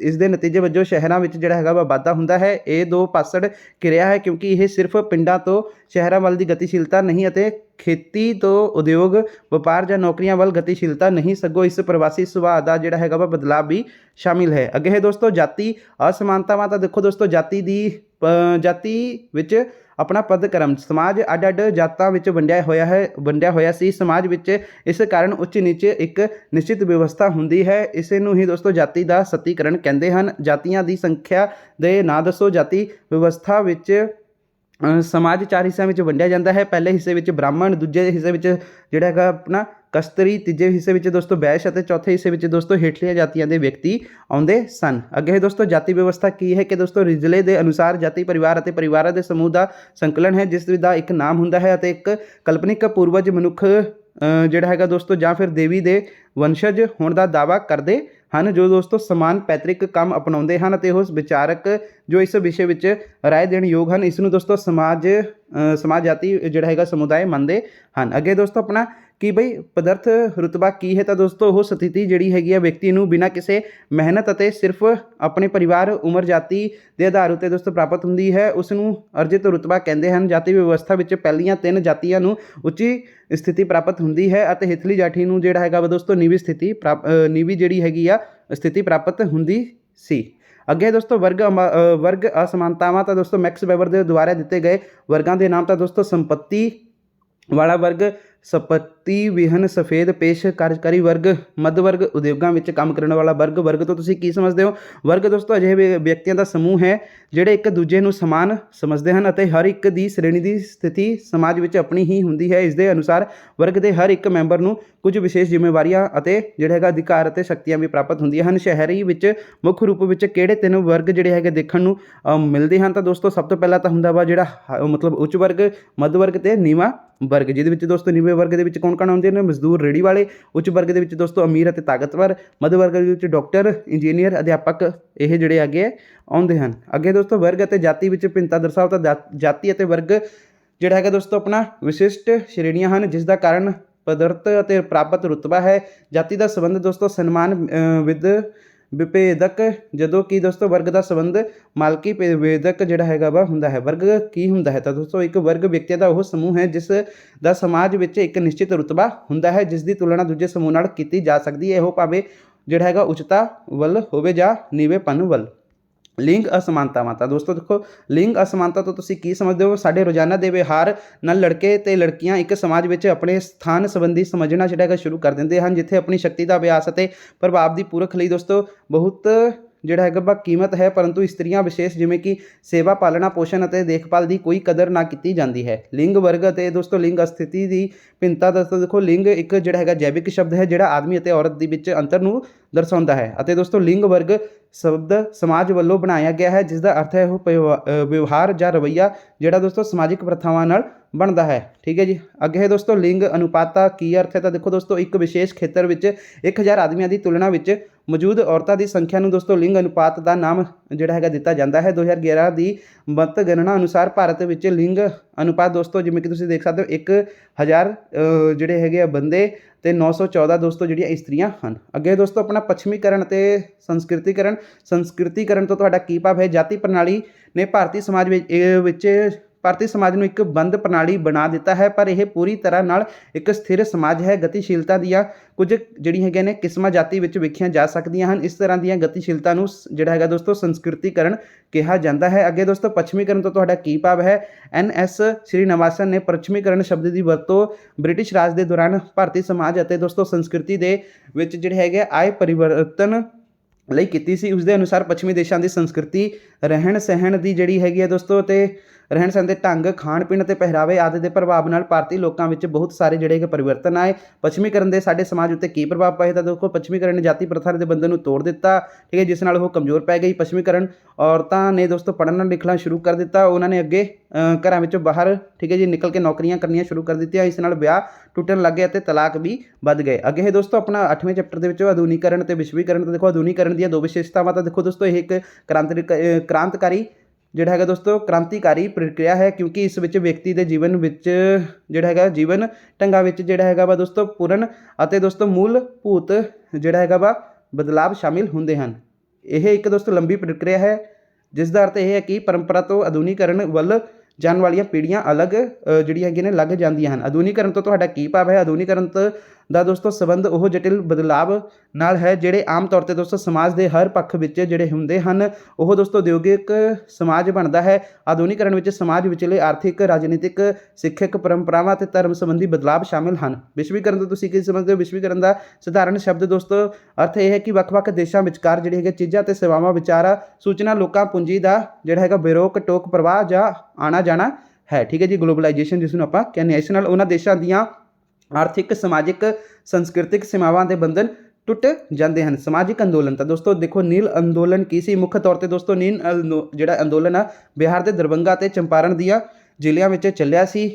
ਇਸ ਦੇ ਨਤੀਜੇ ਵਜੋਂ ਸ਼ਹਿਰਾਂ ਵਿੱਚ ਜਿਹੜਾ ਹੈਗਾ ਵਾ ਵਾਧਾ ਹੁੰਦਾ ਹੈ। ਇਹ ਦੋ ਪਾਸੜ ਕਿਰਿਆ ਹੈ, ਕਿਉਂਕਿ ਇਹ ਸਿਰਫ ਪਿੰਡਾਂ ਤੋਂ ਸ਼ਹਿਰਾਂ ਵੱਲ ਦੀ ਗਤੀਸ਼ੀਲਤਾ ਨਹੀਂ ਅਤੇ ਖੇਤੀ ਤੋਂ ਉਦਯੋਗ ਵਪਾਰ ਜਾਂ ਨੌਕਰੀਆਂ ਵੱਲ ਗਤੀਸ਼ੀਲਤਾ ਨਹੀਂ, ਸਗੋਂ ਇਸ ਪ੍ਰਵਾਸੀ ਸੁਭਾਅ ਦਾ ਜਿਹੜਾ ਹੈਗਾ ਵਾ ਬਦਲਾਅ ਵੀ ਸ਼ਾਮਿਲ ਹੈ। ਅੱਗੇ ਹੈ ਦੋਸਤੋ ਜਾਤੀ ਅਸਮਾਨਤਾਵਾਂ। ਤਾਂ ਦੇਖੋ ਦੋਸਤੋ, ਜਾਤੀ ਵਿੱਚ ਆਪਣਾ ਪਦਕ੍ਰਮ। ਸਮਾਜ ਅੱਡ ਅੱਡ ਜਾਤਾਂ ਵਿੱਚ ਵੰਡਿਆ ਹੋਇਆ ਸੀ। ਸਮਾਜ ਵਿੱਚ ਇਸ ਕਾਰਨ ਉੱਚ ਨੀਚ ਇੱਕ ਨਿਸ਼ਚਿਤ ਵਿਵਸਥਾ ਹੁੰਦੀ ਹੈ। ਇਸੇ ਨੂੰ ਹੀ ਦੋਸਤੋ ਜਾਤੀ ਦਾ ਸਤੀਕਰਨ ਕਹਿੰਦੇ ਹਨ। ਜਾਤੀਆਂ ਦੀ ਸੰਖਿਆ ਦੇ ਨਾਂ ਦੱਸੋ? ਜਾਤੀ ਵਿਵਸਥਾ ਵਿੱਚ ਸਮਾਜ 4 ਹਿੱਸਿਆਂ ਵਿੱਚ ਵੰਡਿਆ ਜਾਂਦਾ ਹੈ। ਪਹਿਲੇ ਹਿੱਸੇ ਵਿੱਚ ਬ੍ਰਾਹਮਣ, ਦੂਜੇ ਹਿੱਸੇ ਵਿੱਚ ਜਿਹੜਾ ਹੈਗਾ ਆਪਣਾ ਕਸ਼ਤਰੀ, ਤੀਜੇ ਹਿੱਸੇ ਵਿੱਚ ਦੋਸਤੋ ਵੈਸ਼ ਅਤੇ ਚੌਥੇ ਹਿੱਸੇ ਵਿੱਚ ਦੋਸਤੋ ਹੇਠਲੀਆਂ ਜਾਤੀਆਂ ਦੇ ਵਿਅਕਤੀ ਆਉਂਦੇ ਸਨ। ਅੱਗੇ ਦੋਸਤੋ ਜਾਤੀ ਵਿਵਸਥਾ ਕੀ ਹੈ? ਕਿ ਦੋਸਤੋ ਰਿਜਲੇ ਦੇ ਅਨੁਸਾਰ ਜਾਤੀ ਪਰਿਵਾਰ ਅਤੇ ਪਰਿਵਾਰਾਂ ਦੇ ਸਮੂਹ ਦਾ ਸੰਕਲਨ ਹੈ, ਜਿਸ ਦਾ ਇੱਕ ਨਾਮ ਹੁੰਦਾ ਹੈ ਅਤੇ ਇੱਕ ਕਾਲਪਨਿਕ ਪੂਰਵਜ ਮਨੁੱਖ ਜਿਹੜਾ ਹੈਗਾ ਦੋਸਤੋ ਜਾਂ ਫਿਰ ਦੇਵੀ ਦੇ ਵੰਸ਼ਜ ਹੋਣ ਦਾ ਦਾਅਵਾ ਕਰਦੇ ਹਨ, ਜੋ ਦੋਸਤੋ ਸਮਾਨ ਪੈਤ੍ਰਿਕ ਕੰਮ ਅਪਣਾਉਂਦੇ ਹਨ ਅਤੇ ਉਹ ਵਿਚਾਰਕ ਜੋ ਇਸ ਵਿਸ਼ੇ ਵਿੱਚ ਰਾਏ ਦੇਣ ਯੋਗ ਹਨ। ਇਸ ਨੂੰ ਦੋਸਤੋ ਸਮਾਜ ਜਾਤੀ ਜਿਹੜਾ ਹੈਗਾ ਸਮੁਦਾਇ ਮੰਨਦੇ ਹਨ। ਅੱਗੇ ਦੋਸਤੋ ਆਪਣਾ ਕਿ ਬਈ ਪਦਾਰਥ ਰੁਤਬਾ ਕੀ ਹੈ? ਤਾਂ ਦੋਸਤੋ ਉਹ ਸਥਿਤੀ ਜਿਹੜੀ ਹੈਗੀ ਆ ਵਿਅਕਤੀ ਨੂੰ ਬਿਨਾਂ ਕਿਸੇ ਮਿਹਨਤ ਅਤੇ ਸਿਰਫ ਆਪਣੇ ਪਰਿਵਾਰ, ਉਮਰ, ਜਾਤੀ ਦੇ ਆਧਾਰ ਉੱਤੇ ਦੋਸਤੋ ਪ੍ਰਾਪਤ ਹੁੰਦੀ ਹੈ, ਉਸ ਨੂੰ ਅਰਜਿਤ ਰੁਤਬਾ ਕਹਿੰਦੇ ਹਨ। ਜਾਤੀ ਵਿਵਸਥਾ ਵਿੱਚ ਪਹਿਲੀਆਂ 3 ਜਾਤੀਆਂ ਨੂੰ ਉੱਚੀ ਸਥਿਤੀ ਪ੍ਰਾਪਤ ਹੁੰਦੀ ਹੈ ਅਤੇ ਹੇਠਲੀ ਜਾਤੀ ਨੂੰ ਜਿਹੜਾ ਹੈਗਾ ਵਾ ਦੋਸਤੋ ਨੀਵੀਂ ਜਿਹੜੀ ਹੈਗੀ ਆ ਸਥਿਤੀ ਪ੍ਰਾਪਤ ਹੁੰਦੀ ਸੀ। ਅੱਗੇ ਦੋਸਤੋ ਵਰਗ ਅਸਮਾਨਤਾਵਾਂ। ਤਾਂ ਦੋਸਤੋ ਮੈਕਸ ਵੈਬਰ ਦੇ ਦੁਆਰਾ ਦਿੱਤੇ ਗਏ ਵਰਗਾਂ ਦੇ ਨਾਮ। ਤਾਂ ਦੋਸਤੋ ਸੰਪत्ति ਵਾਲਾ ਵਰਗ, ਸੰਪत्ति ਵਿਹੀਨ ਸਫੇਦ ਪੇਸ਼ ਕਾਰਜਕਾਰੀ ਵਰਗ, ਮੱਧ ਵਰਗ, ਉਦਯੋਗਾਂ ਵਿੱਚ ਕੰਮ ਕਰਨ ਵਾਲਾ ਵਰਗ। ਵਰਗ ਤੋਂ ਤੁਸੀਂ ਕੀ ਸਮਝਦੇ ਹੋ? ਵਰਗ ਦੋਸਤੋ ਅਜਿਹੇ ਵਿਅਕਤੀਆਂ ਦਾ ਸਮੂਹ ਹੈ ਜਿਹੜੇ ਇੱਕ ਦੂਜੇ ਨੂੰ ਸਮਾਨ ਸਮਝਦੇ ਹਨ ਅਤੇ ਹਰ ਇੱਕ ਦੀ ਸ਼੍ਰੇਣੀ ਦੀ ਸਥਿਤੀ ਸਮਾਜ ਵਿੱਚ ਆਪਣੀ ਹੀ ਹੁੰਦੀ ਹੈ। ਇਸ ਦੇ ਅਨੁਸਾਰ ਵਰਗ ਦੇ ਹਰ ਇੱਕ ਮੈਂਬਰ ਨੂੰ ਕੁਝ ਵਿਸ਼ੇਸ਼ ਜ਼ਿੰਮੇਵਾਰੀਆਂ ਅਤੇ ਜਿਹੜਾ ਹੈਗਾ ਅਧਿਕਾਰ ਅਤੇ ਸ਼ਕਤੀਆਂ ਵੀ ਪ੍ਰਾਪਤ ਹੁੰਦੀਆਂ ਹਨ। ਸ਼ਹਿਰੀ ਵਿੱਚ ਮੁੱਖ ਰੂਪ ਵਿੱਚ ਕਿਹੜੇ 3 ਵਰਗ ਜਿਹੜੇ ਹੈਗੇ ਦੇਖਣ ਨੂੰ ਮਿਲਦੇ ਹਨ? ਤਾਂ ਦੋਸਤੋ ਸਭ ਤੋਂ ਪਹਿਲਾਂ ਤਾਂ ਹੁੰਦਾ ਵਾ ਜਿਹੜਾ ਮਤਲਬ ਉੱਚ ਵਰਗ, ਮੱਧ ਵਰਗ ਤੇ ਨੀਵਾਂ ਵਰਗ, ਜਿਹਦੇ ਵਿੱਚ ਦੋਸਤੋ ਨੀਵੇਂ ਵਰਗ ਦੇ ਵਿੱਚ ਕੌਣ ਆਉਂਦੇ ਨੇ? ਮਜ਼ਦੂਰ, ਰੇਹੜੀ ਵਾਲੇ। ਉੱਚ ਵਰਗ ਦੇ ਵਿੱਚ ਦੋਸਤੋ ਅਮੀਰ ਅਤੇ ਤਾਕਤਵਰ। ਮੱਧ ਵਰਗ ਦੇ ਵਿੱਚ ਡਾਕਟਰ, ਇੰਜੀਨੀਅਰ, ਅਧਿਆਪਕ, ਇਹ ਜਿਹੜੇ ਅੱਗੇ ਆਉਂਦੇ ਹਨ। ਅੱਗੇ ਦੋਸਤੋ ਵਰਗ ਅਤੇ ਜਾਤੀ ਵਿੱਚ ਭਿੰਨਤਾ ਦਰਸਾਓ। ਤਾਂ ਜਾਤੀ ਅਤੇ ਵਰਗ ਜਿਹੜਾ ਹੈਗਾ ਦੋਸਤੋ ਆਪਣਾ ਵਿਸ਼ਿਸ਼ਟ ਸ਼੍ਰੇਣੀਆਂ ਹਨ, ਜਿਸ ਦਾ ਕਾਰਨ ਪਦਾਰਥ ਅਤੇ ਪ੍ਰਾਪਤ ਰੁਤਬਾ ਹੈ। ਜਾਤੀ ਦਾ ਸੰਬੰਧ ਦੋਸਤੋ ਸਨਮਾਨ ਵਿਭੇਦਕ, ਜਦੋਂ ਕਿ ਦੋਸਤੋ ਵਰਗ ਦਾ ਸੰਬੰਧ ਮਾਲਕੀ ਵਿਭੇਦਕ ਜਿਹੜਾ ਹੈਗਾ ਵਾ ਹੁੰਦਾ ਹੈ। ਵਰਗ ਕੀ ਹੁੰਦਾ ਹੈ? ਤਾਂ ਦੋਸਤੋ ਇੱਕ ਵਰਗ ਵਿਅਕਤੀਆਂ ਦਾ ਉਹ ਸਮੂਹ ਹੈ ਜਿਸ ਦਾ ਸਮਾਜ ਵਿੱਚ ਇੱਕ ਨਿਸ਼ਚਿਤ ਰੁਤਬਾ ਹੁੰਦਾ ਹੈ, ਜਿਸ ਦੀ ਤੁਲਨਾ ਦੂਜੇ ਸਮੂਹ ਨਾਲ ਕੀਤੀ ਜਾ ਸਕਦੀ ਹੈ, ਉਹ ਭਾਵੇਂ ਜਿਹੜਾ ਹੈਗਾ ਉੱਚਤਾ ਵੱਲ ਹੋਵੇ ਜਾਂ ਨੀਵੇਂਪਨ ਵੱਲ। ਲਿੰਗ ਅਸਮਾਨਤਾਵਾਂ, ਤਾਂ ਦੋਸਤੋ ਦੇਖੋ ਲਿੰਗ ਅਸਮਾਨਤਾ ਤੋਂ ਤੁਸੀਂ ਕੀ ਸਮਝਦੇ ਹੋ? ਸਾਡੇ ਰੋਜ਼ਾਨਾ ਦੇ ਵਿਵਹਾਰ ਨਾਲ ਲੜਕੇ ਤੇ ਲੜਕੀਆਂ ਇੱਕ ਸਮਾਜ ਵਿੱਚ ਆਪਣੇ ਸਥਾਨ ਸੰਬੰਧੀ ਸਮਝਣਾ ਜਿਹੜਾ ਹੈਗਾ ਸ਼ੁਰੂ ਕਰ ਦਿੰਦੇ ਹਨ, ਜਿੱਥੇ ਆਪਣੀ ਸ਼ਕਤੀ ਦਾ ਅਭਿਆਸ ਅਤੇ ਪ੍ਰਭਾਵ ਦੀ ਪੂਰਖ ਲਈ ਦੋਸਤੋ ਬਹੁਤ ਜਿਹੜਾ ਹੈਗਾ ਵਾ ਕੀਮਤ ਹੈ, ਪਰੰਤੂ ਇਸਤਰੀਆਂ ਵਿਸ਼ੇਸ਼ ਜਿਵੇਂ ਕਿ ਸੇਵਾ, ਪਾਲਣਾ, ਪੋਸ਼ਣ ਅਤੇ ਦੇਖਭਾਲ ਦੀ ਕੋਈ ਕਦਰ ਨਾ ਕੀਤੀ ਜਾਂਦੀ ਹੈ। ਲਿੰਗ ਵਰਗ ਅਤੇ ਦੋਸਤੋ ਲਿੰਗ ਸਥਿਤੀ ਦੀ ਭਿੰਨਤਾ ਦੋਸਤੋ ਦੇਖੋ ਲਿੰਗ ਇੱਕ ਜਿਹੜਾ ਹੈਗਾ ਜੈਵਿਕ ਸ਼ਬਦ ਹੈ ਜਿਹੜਾ ਆਦਮੀ ਅਤੇ ਔਰਤ ਦੇ ਵਿੱਚ ਅੰਤਰ ਨੂੰ ਦਰਸਾਉਂਦਾ ਹੈ, ਅਤੇ ਦੋਸਤੋ ਲਿੰਗ ਵਰਗ ਸ਼ਬਦ ਸਮਾਜ ਵੱਲੋਂ ਬਣਾਇਆ ਗਿਆ ਹੈ, ਜਿਸ ਦਾ ਅਰਥ ਹੈ ਉਹ ਵਿਵਹਾਰ ਜਾਂ ਰਵੱਈਆ ਜਿਹੜਾ ਦੋਸਤੋ ਸਮਾਜਿਕ ਪ੍ਰਥਾਵਾਂ ਨਾਲ ਬਣਦਾ ਹੈ। ਠੀਕ ਹੈ ਜੀ। ਅੱਗੇ ਹੈ ਦੋਸਤੋ ਲਿੰਗ ਅਨੁਪਾਤ ਦਾ ਕੀ ਅਰਥ ਹੈ? ਤਾਂ ਦੇਖੋ ਦੋਸਤੋ ਇੱਕ ਵਿਸ਼ੇਸ਼ ਖੇਤਰ ਵਿੱਚ 1000 ਆਦਮੀਆਂ ਦੀ ਤੁਲਨਾ ਵਿੱਚ ਮੌਜੂਦ ਔਰਤਾਂ ਦੀ ਸੰਖਿਆ ਨੂੰ ਦੋਸਤੋ ਲਿੰਗ ਅਨੁਪਾਤ ਦਾ ਨਾਮ ਜਿਹੜਾ ਹੈਗਾ ਦਿੱਤਾ ਜਾਂਦਾ ਹੈ। 2011 ਦੀ ਮਤਗਣਨਾ ਅਨੁਸਾਰ ਭਾਰਤ ਵਿੱਚ ਲਿੰਗ ਅਨੁਪਾਤ ਦੋਸਤੋ ਜਿਵੇਂ ਕਿ ਤੁਸੀਂ ਦੇਖ ਸਕਦੇ ਹੋ 1000 ਜਿਹੜੇ ਹੈਗੇ ਆ ਬੰਦੇ ਤੇ 914 ਦੋਸਤੋ ਜਿਹੜੀਆਂ ਇਸਤਰੀਆਂ ਹਨ। ਅੱਗੇ ਦੋਸਤੋ ਆਪਣਾ ਪੱਛਮੀਕਰਨ ਅਤੇ ਸੰਸਕ੍ਰਿਤੀਕਰਨ। ਸੰਸਕ੍ਰਿਤੀਕਰਨ ਤੋਂ ਤੁਹਾਡਾ ਕੀ ਭਾਵ ਹੈ? ਜਾਤੀ ਪ੍ਰਣਾਲੀ ਨੇ ਭਾਰਤੀ ਸਮਾਜ ਨੂੰ ਇੱਕ ਬੰਦ ਪ੍ਰਣਾਲੀ ਬਣਾ ਦਿੱਤਾ ਹੈ, ਪਰ ਇਹ ਪੂਰੀ ਤਰ੍ਹਾਂ ਨਾਲ ਇੱਕ ਸਥਿਰ ਸਮਾਜ ਹੈ। ਗਤੀਸ਼ੀਲਤਾ ਦੀਆਂ ਕੁਝ ਜਿਹੜੀਆਂ ਹੈਗੀਆਂ ਨੇ ਕਿਸਮਾਂ ਜਾਤੀ ਵਿੱਚ ਵੇਖੀਆਂ ਜਾ ਸਕਦੀਆਂ ਹਨ। ਇਸ ਤਰ੍ਹਾਂ ਦੀਆਂ ਗਤੀਸ਼ੀਲਤਾ ਨੂੰ ਜਿਹੜਾ ਹੈਗਾ ਦੋਸਤੋ ਸੰਸਕ੍ਰਿਤੀਕਰਨ ਕਿਹਾ ਜਾਂਦਾ ਹੈ। ਅੱਗੇ ਦੋਸਤੋ ਪੱਛਮੀਕਰਨ ਤੋਂ ਤੁਹਾਡਾ ਕੀ ਭਾਵ ਹੈ? NS ਸ੍ਰੀਨਿਵਾਸਨ ਨੇ ਪੱਛਮੀਕਰਨ ਸ਼ਬਦ ਦੀ ਵਰਤੋਂ ਬ੍ਰਿਟਿਸ਼ ਰਾਜ ਦੇ ਦੌਰਾਨ ਭਾਰਤੀ ਸਮਾਜ ਅਤੇ ਦੋਸਤੋ ਸੰਸਕ੍ਰਿਤੀ ਦੇ ਵਿੱਚ ਜਿਹੜੇ ਹੈਗੇ ਆਏ ਪਰਿਵਰਤਨ ਲਈ ਕੀਤੀ ਸੀ। ਉਸ ਦੇ ਅਨੁਸਾਰ ਪੱਛਮੀ ਦੇਸ਼ਾਂ ਦੀ ਸੰਸਕ੍ਰਿਤੀ, ਰਹਿਣ ਸਹਿਣ ਦੀ ਜਿਹੜੀ ਹੈਗੀ ਹੈ ਦੋਸਤੋ ਅਤੇ ਰਹਿਣ ਸਹਿਣ ਦੇ ਢੰਗ, ਖਾਣ ਪੀਣ ਅਤੇ ਪਹਿਰਾਵੇ ਆਦਿ ਦੇ ਪ੍ਰਭਾਵ ਨਾਲ ਭਾਰਤੀ ਲੋਕਾਂ ਵਿੱਚ ਬਹੁਤ ਸਾਰੇ ਜਿਹੜੇ ਕਿ ਪਰਿਵਰਤਨ ਆਏ। ਪੱਛਮੀਕਰਨ ਦੇ ਸਾਡੇ ਸਮਾਜ ਉੱਤੇ ਕੀ ਪ੍ਰਭਾਵ ਪਏ? ਤਾਂ ਦੇਖੋ ਪੱਛਮੀਕਰਨ ਨੇ ਜਾਤੀ ਪ੍ਰਥਾ ਦੇ ਬੰਧਨ ਨੂੰ ਤੋੜ ਦਿੱਤਾ। ਠੀਕ ਹੈ, ਜਿਸ ਨਾਲ ਉਹ ਕਮਜ਼ੋਰ ਪੈ ਗਈ। ਪੱਛਮੀਕਰਨ ਔਰਤਾਂ ਨੇ ਦੋਸਤੋ ਪੜ੍ਹਨਾ ਲਿਖਣਾ ਸ਼ੁਰੂ ਕਰ ਦਿੱਤਾ। ਉਹਨਾਂ ਨੇ ਅੱਗੇ ਘਰਾਂ ਵਿੱਚੋਂ ਬਾਹਰ ਠੀਕ ਹੈ ਜੀ ਨਿਕਲ ਕੇ ਨੌਕਰੀਆਂ ਕਰਨੀਆਂ ਸ਼ੁਰੂ ਕਰ ਦਿੱਤੀਆਂ। ਇਸ ਨਾਲ ਵਿਆਹ ਟੁੱਟਣ ਲੱਗ ਗਏ ਅਤੇ ਤਲਾਕ ਵੀ ਵੱਧ ਗਏ। ਅੱਗੇ ਹੈ ਦੋਸਤੋ ਆਪਣਾ 8ਵੇਂ ਚੈਪਟਰ ਦੇ ਵਿੱਚ ਆਧੁਨਿਕਰਨ ਅਤੇ ਵਿਸ਼ਵੀਕਰਨ। ਤਾਂ ਦੇਖੋ ਆਧੁਨਿਕਰਨ ਦੀਆਂ ਦੋ ਵਿਸ਼ੇਸ਼ਤਾਵਾਂ। ਤਾਂ ਦੇਖੋ ਦੋਸਤੋ ਇਹ ਇੱਕ ਕ੍ਰਾਂਤਕਾਰੀ ਜਿਹੜਾ ਹੈਗਾ ਦੋਸਤੋ ਕ੍ਰਾਂਤੀਕਾਰੀ ਪ੍ਰਕਿਰਿਆ ਹੈ, ਕਿਉਂਕਿ ਇਸ ਵਿੱਚ ਵਿਅਕਤੀ ਦੇ ਜੀਵਨ ਵਿੱਚ ਜਿਹੜਾ ਹੈਗਾ ਜੀਵਨ ਢੰਗਾਂ ਵਿੱਚ ਜਿਹੜਾ ਹੈਗਾ ਵਾ ਦੋਸਤੋ ਪੂਰਨ ਅਤੇ ਦੋਸਤੋ ਮੂਲਭੂਤ ਜਿਹੜਾ ਹੈਗਾ ਵਾ ਬਦਲਾਵ ਸ਼ਾਮਿਲ ਹੁੰਦੇ ਹਨ। ਇਹ ਇੱਕ ਦੋਸਤੋ ਲੰਬੀ ਪ੍ਰਕਿਰਿਆ ਹੈ, ਜਿਸ ਦਾ ਅਰਥ ਇਹ ਹੈ ਕਿ ਪਰੰਪਰਾ ਤੋਂ ਆਧੁਨਿਕਰਨ ਵੱਲ ਜਾਣ ਵਾਲੀਆਂ ਪੀੜ੍ਹੀਆਂ ਅਲੱਗ ਜਿਹੜੀਆਂ ਹੈਗੀਆਂ ਨੇ ਲੱਗ ਜਾਂਦੀਆਂ ਹਨ। ਆਧੁਨਿਕਰਨ ਤੋਂ ਤੁਹਾਡਾ ਕੀ ਭਾਵ ਹੈ? ਆਧੁਨਿਕਰਨ ਦਾ ਦੋਸਤੋ ਸੰਬੰਧ ਉਹ ਜਟਿਲ ਬਦਲਾਵ ਨਾਲ ਹੈ ਜਿਹੜੇ ਆਮ ਤੌਰ 'ਤੇ ਦੋਸਤੋ ਸਮਾਜ ਦੇ ਹਰ ਪੱਖ ਵਿੱਚ ਜਿਹੜੇ ਹੁੰਦੇ ਹਨ। ਉਹ ਦੋਸਤੋ ਉਦਯੋਗਿਕ ਸਮਾਜ ਬਣਦਾ ਹੈ। ਆਧੁਨਿਕਰਨ ਵਿੱਚ ਸਮਾਜ ਵਿਚਲੇ ਆਰਥਿਕ, ਰਾਜਨੀਤਿਕ, ਸਿੱਖਿਅਕ ਪਰੰਪਰਾਵਾਂ ਅਤੇ ਧਰਮ ਸੰਬੰਧੀ ਬਦਲਾਵ ਸ਼ਾਮਿਲ ਹਨ। ਵਿਸ਼ਵੀਕਰਨ ਤੋਂ ਤੁਸੀਂ ਕੀ ਸਮਝਦੇ ਹੋ? ਵਿਸ਼ਵੀਕਰਨ ਦਾ ਸਧਾਰਨ ਸ਼ਬਦ ਦੋਸਤੋ ਅਰਥ ਇਹ ਹੈ ਕਿ ਵੱਖ-ਵੱਖ ਦੇਸ਼ਾਂ ਵਿਚਕਾਰ ਜਿਹੜੀ ਹੈਗੇ ਚੀਜ਼ਾਂ ਅਤੇ ਸੇਵਾਵਾਂ, ਵਿਚਾਰਾਂ, ਸੂਚਨਾ, ਲੋਕਾਂ, ਪੂੰਜੀ ਦਾ ਜਿਹੜਾ ਹੈਗਾ ਬੇਰੋਕ ਟੋਕ ਪ੍ਰਵਾਹ ਜਾਂ ਆਣਾ ਜਾਣਾ ਹੈ। ਠੀਕ ਹੈ ਜੀ, ਗਲੋਬਲਾਈਜੇਸ਼ਨ ਜਿਸ ਨੂੰ ਆਪਾਂ ਕਹਿੰਦੇ ਹਾਂ। ਇਸ ਨਾਲ ਉਹਨਾਂ ਦੇਸ਼ਾਂ ਦੀਆਂ ਆਰਥਿਕ, ਸਮਾਜਿਕ, ਸੰਸਕ੍ਰਿਤਿਕ ਸੀਮਾਵਾਂ ਦੇ ਬੰਧਨ ਟੁੱਟ ਜਾਂਦੇ ਹਨ। ਸਮਾਜਿਕ ਅੰਦੋਲਨ। ਤਾਂ ਦੋਸਤੋ ਦੇਖੋ ਨੀਲ ਅੰਦੋਲਨ ਕੀ ਸੀ? ਮੁੱਖ ਤੌਰ 'ਤੇ ਦੋਸਤੋ ਨੀਲ ਜਿਹੜਾ ਅੰਦੋਲਨ ਆ ਬਿਹਾਰ ਦੇ ਦਰਭੰਗਾ ਅਤੇ ਚੰਪਾਰਣ ਦੀਆਂ ਜ਼ਿਲ੍ਹਿਆਂ ਵਿੱਚ ਚੱਲਿਆ ਸੀ,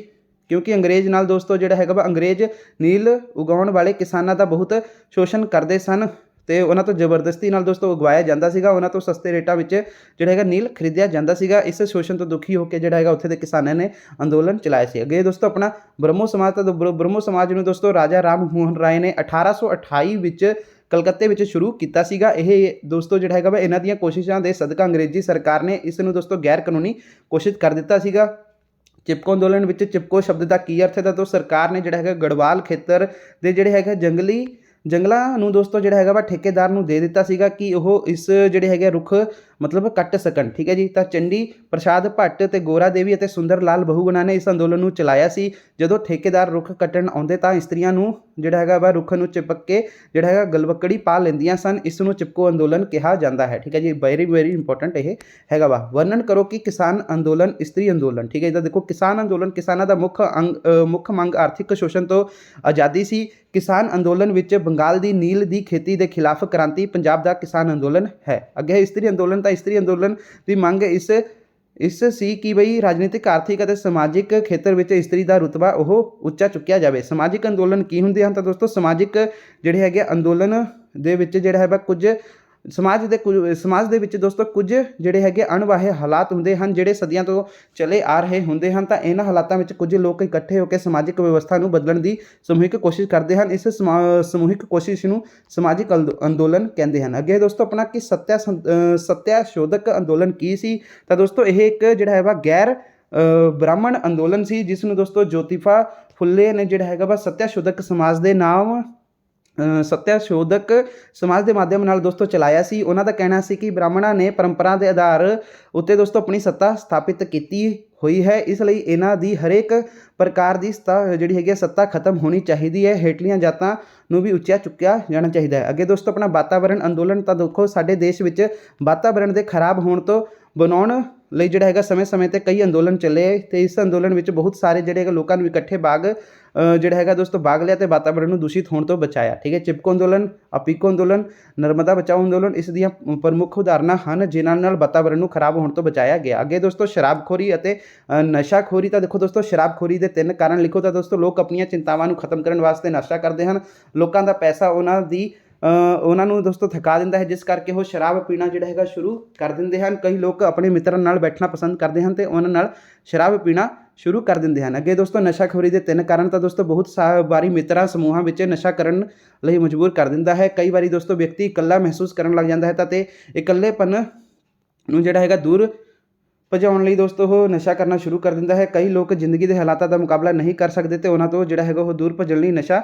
ਕਿਉਂਕਿ ਅੰਗਰੇਜ਼ ਨਾਲ ਦੋਸਤੋ ਜਿਹੜਾ ਹੈਗਾ ਵਾ ਅੰਗਰੇਜ਼ ਨੀਲ ਉਗਾਉਣ ਵਾਲੇ ਕਿਸਾਨਾਂ ਦਾ ਬਹੁਤ ਸ਼ੋਸ਼ਣ ਕਰਦੇ ਸਨ ਅਤੇ ਉਹਨਾਂ ਤੋਂ ਜ਼ਬਰਦਸਤੀ ਨਾਲ ਦੋਸਤੋ ਉਗਵਾਇਆ ਜਾਂਦਾ ਸੀਗਾ। ਉਹਨਾਂ ਤੋਂ ਸਸਤੇ ਰੇਟਾਂ ਵਿੱਚ ਜਿਹੜਾ ਹੈਗਾ ਨੀਲ ਖਰੀਦਿਆ ਜਾਂਦਾ ਸੀਗਾ। ਇਸ ਸ਼ੋਸ਼ਣ ਤੋਂ ਦੁਖੀ ਹੋ ਕੇ ਜਿਹੜਾ ਹੈਗਾ ਉੱਥੇ ਦੇ ਕਿਸਾਨਾਂ ਨੇ ਅੰਦੋਲਨ ਚਲਾਇਆ ਸੀ। ਅੱਗੇ ਦੋਸਤੋ ਆਪਣਾ ਬ੍ਰਹਮੋ ਸਮਾਜ। ਤਾਂ ਬ੍ਰਹਮੋ ਸਮਾਜ ਨੂੰ ਦੋਸਤੋ ਰਾਜਾ ਰਾਮ ਮੋਹਨ ਰਾਏ ਨੇ 1828 ਵਿੱਚ ਕਲਕੱਤੇ ਵਿੱਚ ਸ਼ੁਰੂ ਕੀਤਾ ਸੀਗਾ। ਇਹ ਦੋਸਤੋ ਜਿਹੜਾ ਹੈਗਾ ਵਾ ਇਹਨਾਂ ਦੀਆਂ ਕੋਸ਼ਿਸ਼ਾਂ ਦੇ ਸਦਕਾ ਅੰਗਰੇਜ਼ੀ ਸਰਕਾਰ ਨੇ ਇਸ ਨੂੰ ਦੋਸਤੋ ਗੈਰ ਕਾਨੂੰਨੀ ਘੋਸ਼ਿਤ ਕਰ ਦਿੱਤਾ ਸੀਗਾ। ਚਿਪਕੋ ਅੰਦੋਲਨ ਵਿੱਚ ਚਿਪਕੋ ਸ਼ਬਦ ਦਾ ਕੀ ਅਰਥ ਹੈ? ਤਾਂ ਸਰਕਾਰ ਨੇ ਜਿਹੜਾ ਹੈਗਾ ਗੜਵਾਲ ਖੇਤਰ ਦੇ ਜਿਹੜੇ ਹੈਗਾ ਜੰਗਲਾਂ ਨੂੰ ਦੋਸਤੋ ਜਿਹੜਾ ਹੈਗਾ ਵਾ ਠੇਕੇਦਾਰ ਨੂੰ ਦੇ ਦਿੱਤਾ ਸੀਗਾ ਕਿ ਉਹ ਇਸ ਜਿਹੜੇ ਹੈਗੇ ਰੁੱਖ ਮਤਲਬ ਕੱਟ ਸਕਣ। ਠੀਕ ਹੈ ਜੀ। ਤਾਂ ਚੰਡੀ ਪ੍ਰਸਾਦ ਭੱਟ ਅਤੇ ਗੋਰਾ ਦੇਵੀ ਅਤੇ ਸੁੰਦਰ ਲਾਲ ਬਹੁਗੁਣਾ ਨੇ ਇਸ ਅੰਦੋਲਨ ਨੂੰ ਚਲਾਇਆ ਸੀ। ਜਦੋਂ ਠੇਕੇਦਾਰ ਰੁੱਖ ਕੱਟਣ ਆਉਂਦੇ ਤਾਂ ਇਸਤਰੀਆਂ ਨੂੰ ਜਿਹੜਾ ਹੈਗਾ ਵਾ ਰੁੱਖ ਨੂੰ ਚਿਪਕ ਕੇ ਜਿਹੜਾ ਹੈਗਾ ਗਲਵੱਕੜੀ ਪਾ ਲੈਂਦੀਆਂ ਸਨ। ਇਸ ਨੂੰ ਚਿਪਕੋ ਅੰਦੋਲਨ ਕਿਹਾ ਜਾਂਦਾ ਹੈ। ਠੀਕ ਹੈ ਜੀ, ਵੈਰੀ ਵੈਰੀ ਇੰਪੋਰਟੈਂਟ ਇਹ ਹੈਗਾ ਵਾ। ਵਰਣਨ ਕਰੋ ਕਿ ਕਿਸਾਨ ਅੰਦੋਲਨ, ਇਸਤਰੀ ਅੰਦੋਲਨ। ਠੀਕ ਹੈ। ਤਾਂ ਦੇਖੋ ਕਿਸਾਨ ਅੰਦੋਲਨ ਕਿਸਾਨਾਂ ਦਾ ਮੁੱਖ ਮੰਗ ਆਰਥਿਕ ਸ਼ੋਸ਼ਣ ਤੋਂ ਆਜ਼ਾਦੀ ਸੀ। ਕਿਸਾਨ ਅੰਦੋਲਨ ਵਿੱਚ ਬੰਗਾਲ ਦੀ ਨੀਲ ਦੀ ਖੇਤੀ ਦੇ ਖਿਲਾਫ ਕ੍ਰਾਂਤੀ ਪੰਜਾਬ ਦਾ ਕਿਸਾਨ ਅੰਦੋਲਨ ਹੈ। ਅੱਗੇ ਇਸਤਰੀ ਅੰਦੋਲਨ। ਤਾਂ ਇਸਤਰੀ ਅੰਦੋਲਨ ਦੀ ਮੰਗ ਇਸ ਸੀ ਕਿ ਬਈ ਰਾਜਨੀਤਿਕ, ਆਰਥਿਕ ਅਤੇ ਸਮਾਜਿਕ ਖੇਤਰ ਵਿੱਚ ਇਸਤਰੀ ਦਾ ਰੁਤਬਾ ਉਹ ਉੱਚਾ ਚੁੱਕਿਆ ਜਾਵੇ। ਸਮਾਜਿਕ ਅੰਦੋਲਨ ਕੀ ਹੁੰਦੇ ਹਨ? ਤਾਂ ਦੋਸਤੋ ਸਮਾਜਿਕ ਜਿਹੜੇ ਹੈਗੇ ਅੰਦੋਲਨ ਦੇ ਵਿੱਚ ਜਿਹੜਾ ਹੈਗਾ ਕੁਝ ਸਮਾਜ ਦੇ ਵਿੱਚ ਦੋਸਤੋ ਕੁਝ ਜਿਹੜੇ ਹੈਗੇ ਅਣਵਾਹੇ ਹਾਲਾਤ ਹੁੰਦੇ ਹਨ, ਜਿਹੜੇ ਸਦੀਆਂ ਤੋਂ ਚਲੇ ਆ ਰਹੇ ਹੁੰਦੇ ਹਨ। ਤਾਂ ਇਹਨਾਂ ਹਾਲਾਤਾਂ ਵਿੱਚ ਕੁਝ ਲੋਕ ਇਕੱਠੇ ਹੋ ਕੇ ਸਮਾਜਿਕ ਵਿਵਸਥਾ ਨੂੰ ਬਦਲਣ ਦੀ ਸਮੂਹਿਕ ਕੋਸ਼ਿਸ਼ ਕਰਦੇ ਹਨ। ਇਸ ਸਮੂਹਿਕ ਕੋਸ਼ਿਸ਼ ਨੂੰ ਸਮਾਜਿਕ ਅੰਦੋਲਨ ਕਹਿੰਦੇ ਹਨ। ਅੱਗੇ ਦੋਸਤੋ ਆਪਣਾ ਕਿ ਸੱਤਿਆ ਸ਼ੋਧਕ ਅੰਦੋਲਨ ਕੀ ਸੀ? ਤਾਂ ਦੋਸਤੋ ਇਹ ਇੱਕ ਜਿਹੜਾ ਹੈਗਾ ਗੈਰ ਬ੍ਰਾਹਮਣ ਅੰਦੋਲਨ ਸੀ, ਜਿਸ ਨੂੰ ਦੋਸਤੋ ਜੋਤੀਬਾ ਫੁੱਲੇ ਨੇ ਜਿਹੜਾ ਹੈਗਾ ਵਾ ਸੱਤਿਆ ਸ਼ੋਧਕ ਸਮਾਜ ਦੇ ਮਾਧਿਅਮ ਨਾਲ ਦੋਸਤੋ ਚਲਾਇਆ ਸੀ। ਉਹਨਾਂ ਦਾ ਕਹਿਣਾ ਸੀ ਕਿ ਬ੍ਰਾਹਮਣਾਂ ਨੇ ਪਰੰਪਰਾ ਦੇ ਆਧਾਰ ਉੱਤੇ ਦੋਸਤੋ ਆਪਣੀ ਸੱਤਾ ਸਥਾਪਿਤ ਕੀਤੀ ਹੋਈ ਹੈ, ਇਸ ਲਈ ਇਹਨਾਂ ਦੀ ਹਰੇਕ ਪ੍ਰਕਾਰ ਦੀ ਜਿਹੜੀ ਹੈਗੀ ਸੱਤਾ ਖਤਮ ਹੋਣੀ ਚਾਹੀਦੀ ਹੈ। ਹੇਠਲੀਆਂ ਜਾਤਾਂ ਨੂੰ ਵੀ ਉੱਚਾ ਚੁੱਕਿਆ ਜਾਣਾ ਚਾਹੀਦਾ ਹੈ। ਅੱਗੇ ਦੋਸਤੋ ਆਪਣਾ ਵਾਤਾਵਰਣ ਅੰਦੋਲਨ। ਤਾਂ ਦੇਖੋ ਸਾਡੇ ਦੇਸ਼ ਵਿੱਚ ਵਾਤਾਵਰਣ ਦੇ ਖਰਾਬ ਹੋਣ ਤੋਂ ਬਣਾਉਣ ਲਈ ਜਿਹੜਾ ਹੈਗਾ ਸਮੇਂ-ਸਮੇਂ 'ਤੇ ਕਈ ਅੰਦੋਲਨ ਚੱਲੇ, ਅਤੇ ਇਸ ਅੰਦੋਲਨ ਵਿੱਚ ਬਹੁਤ ਸਾਰੇ ਜਿਹੜੇ ਹੈਗੇ ਲੋਕਾਂ ਨੂੰ ਇਕੱਠੇ ਜਿਹੜਾ ਹੈਗਾ ਦੋਸਤੋ ਭਾਗ ਲਿਆ ਅਤੇ ਵਾਤਾਵਰਣ ਨੂੰ ਦੂਸ਼ਿਤ ਹੋਣ ਤੋਂ ਬਚਾਇਆ। ਠੀਕ ਹੈ, ਚਿਪਕੋ ਅੰਦੋਲਨ, ਅਪੀਕੋ ਅੰਦੋਲਨ, ਨਰਮਦਾ ਬਚਾਓ ਅੰਦੋਲਨ ਇਸ ਦੀਆਂ ਪ੍ਰਮੁੱਖ ਉਦਾਹਰਨਾਂ ਹਨ, ਜਿਨ੍ਹਾਂ ਨਾਲ ਵਾਤਾਵਰਣ ਨੂੰ ਖਰਾਬ ਹੋਣ ਤੋਂ ਬਚਾਇਆ ਗਿਆ। ਅੱਗੇ ਦੋਸਤੋ ਸ਼ਰਾਬਖੋਰੀ ਅਤੇ ਨਸ਼ਾਖੋਰੀ। ਤਾਂ ਦੇਖੋ ਦੋਸਤੋ ਸ਼ਰਾਬਖੋਰੀ ਦੇ 3 ਕਾਰਨ ਲਿਖੋ। ਤਾਂ ਦੋਸਤੋ ਲੋਕ ਆਪਣੀਆਂ ਚਿੰਤਾਵਾਂ ਨੂੰ ਖਤਮ ਕਰਨ ਵਾਸਤੇ ਨਸ਼ਾ ਕਰਦੇ ਹਨ। ਲੋਕਾਂ ਦਾ ਪੈਸਾ ਉਹਨਾਂ ਨੂੰ ਦੋਸਤੋ ਥਕਾ ਦਿੰਦਾ ਹੈ, ਜਿਸ ਕਰਕੇ ਉਹ ਸ਼ਰਾਬ ਪੀਣਾ ਜਿਹੜਾ ਹੈਗਾ ਸ਼ੁਰੂ ਕਰ ਦਿੰਦੇ ਹਨ। ਕਈ ਲੋਕ ਆਪਣੇ ਮਿੱਤਰਾਂ ਨਾਲ ਬੈਠਣਾ ਪਸੰਦ ਕਰਦੇ ਹਨ ਅਤੇ ਉਹਨਾਂ ਨਾਲ ਸ਼ਰਾਬ ਪੀਣਾ ਸ਼ੁਰੂ ਕਰ ਦਿੰਦੇ ਹਨ। ਅੱਗੇ ਦੋਸਤੋ ਨਸ਼ਾਖੋਰੀ ਦੇ 3 ਕਾਰਨ। ਤਾਂ ਦੋਸਤੋ ਬਹੁਤ ਵਾਰੀ ਮਿੱਤਰਾਂ ਸਮੂਹਾਂ ਵਿੱਚ ਨਸ਼ਾ ਕਰਨ ਲਈ ਮਜਬੂਰ ਕਰ ਦਿੰਦਾ ਹੈ। ਕਈ ਵਾਰੀ ਦੋਸਤੋ ਵਿਅਕਤੀ ਇਕੱਲਾ ਮਹਿਸੂਸ ਕਰਨ ਲੱਗ ਜਾਂਦਾ ਹੈ ਤਾਂ ਤੇ ਇਕੱਲੇਪਨ ਨੂੰ ਜਿਹੜਾ ਹੈਗਾ ਦੂਰ ਭਜਾਉਣ ਲਈ ਦੋਸਤੋ ਉਹ ਨਸ਼ਾ ਕਰਨਾ ਸ਼ੁਰੂ ਕਰ ਦਿੰਦਾ ਹੈ। ਕਈ ਲੋਕ ਜ਼ਿੰਦਗੀ ਦੇ ਹਾਲਾਤਾਂ ਦਾ ਮੁਕਾਬਲਾ ਨਹੀਂ ਕਰ ਸਕਦੇ ਅਤੇ ਉਹਨਾਂ ਤੋਂ ਜਿਹੜਾ ਹੈਗਾ ਉਹ ਦੂਰ ਭੱਜਣ ਲਈ ਨਸ਼ਾ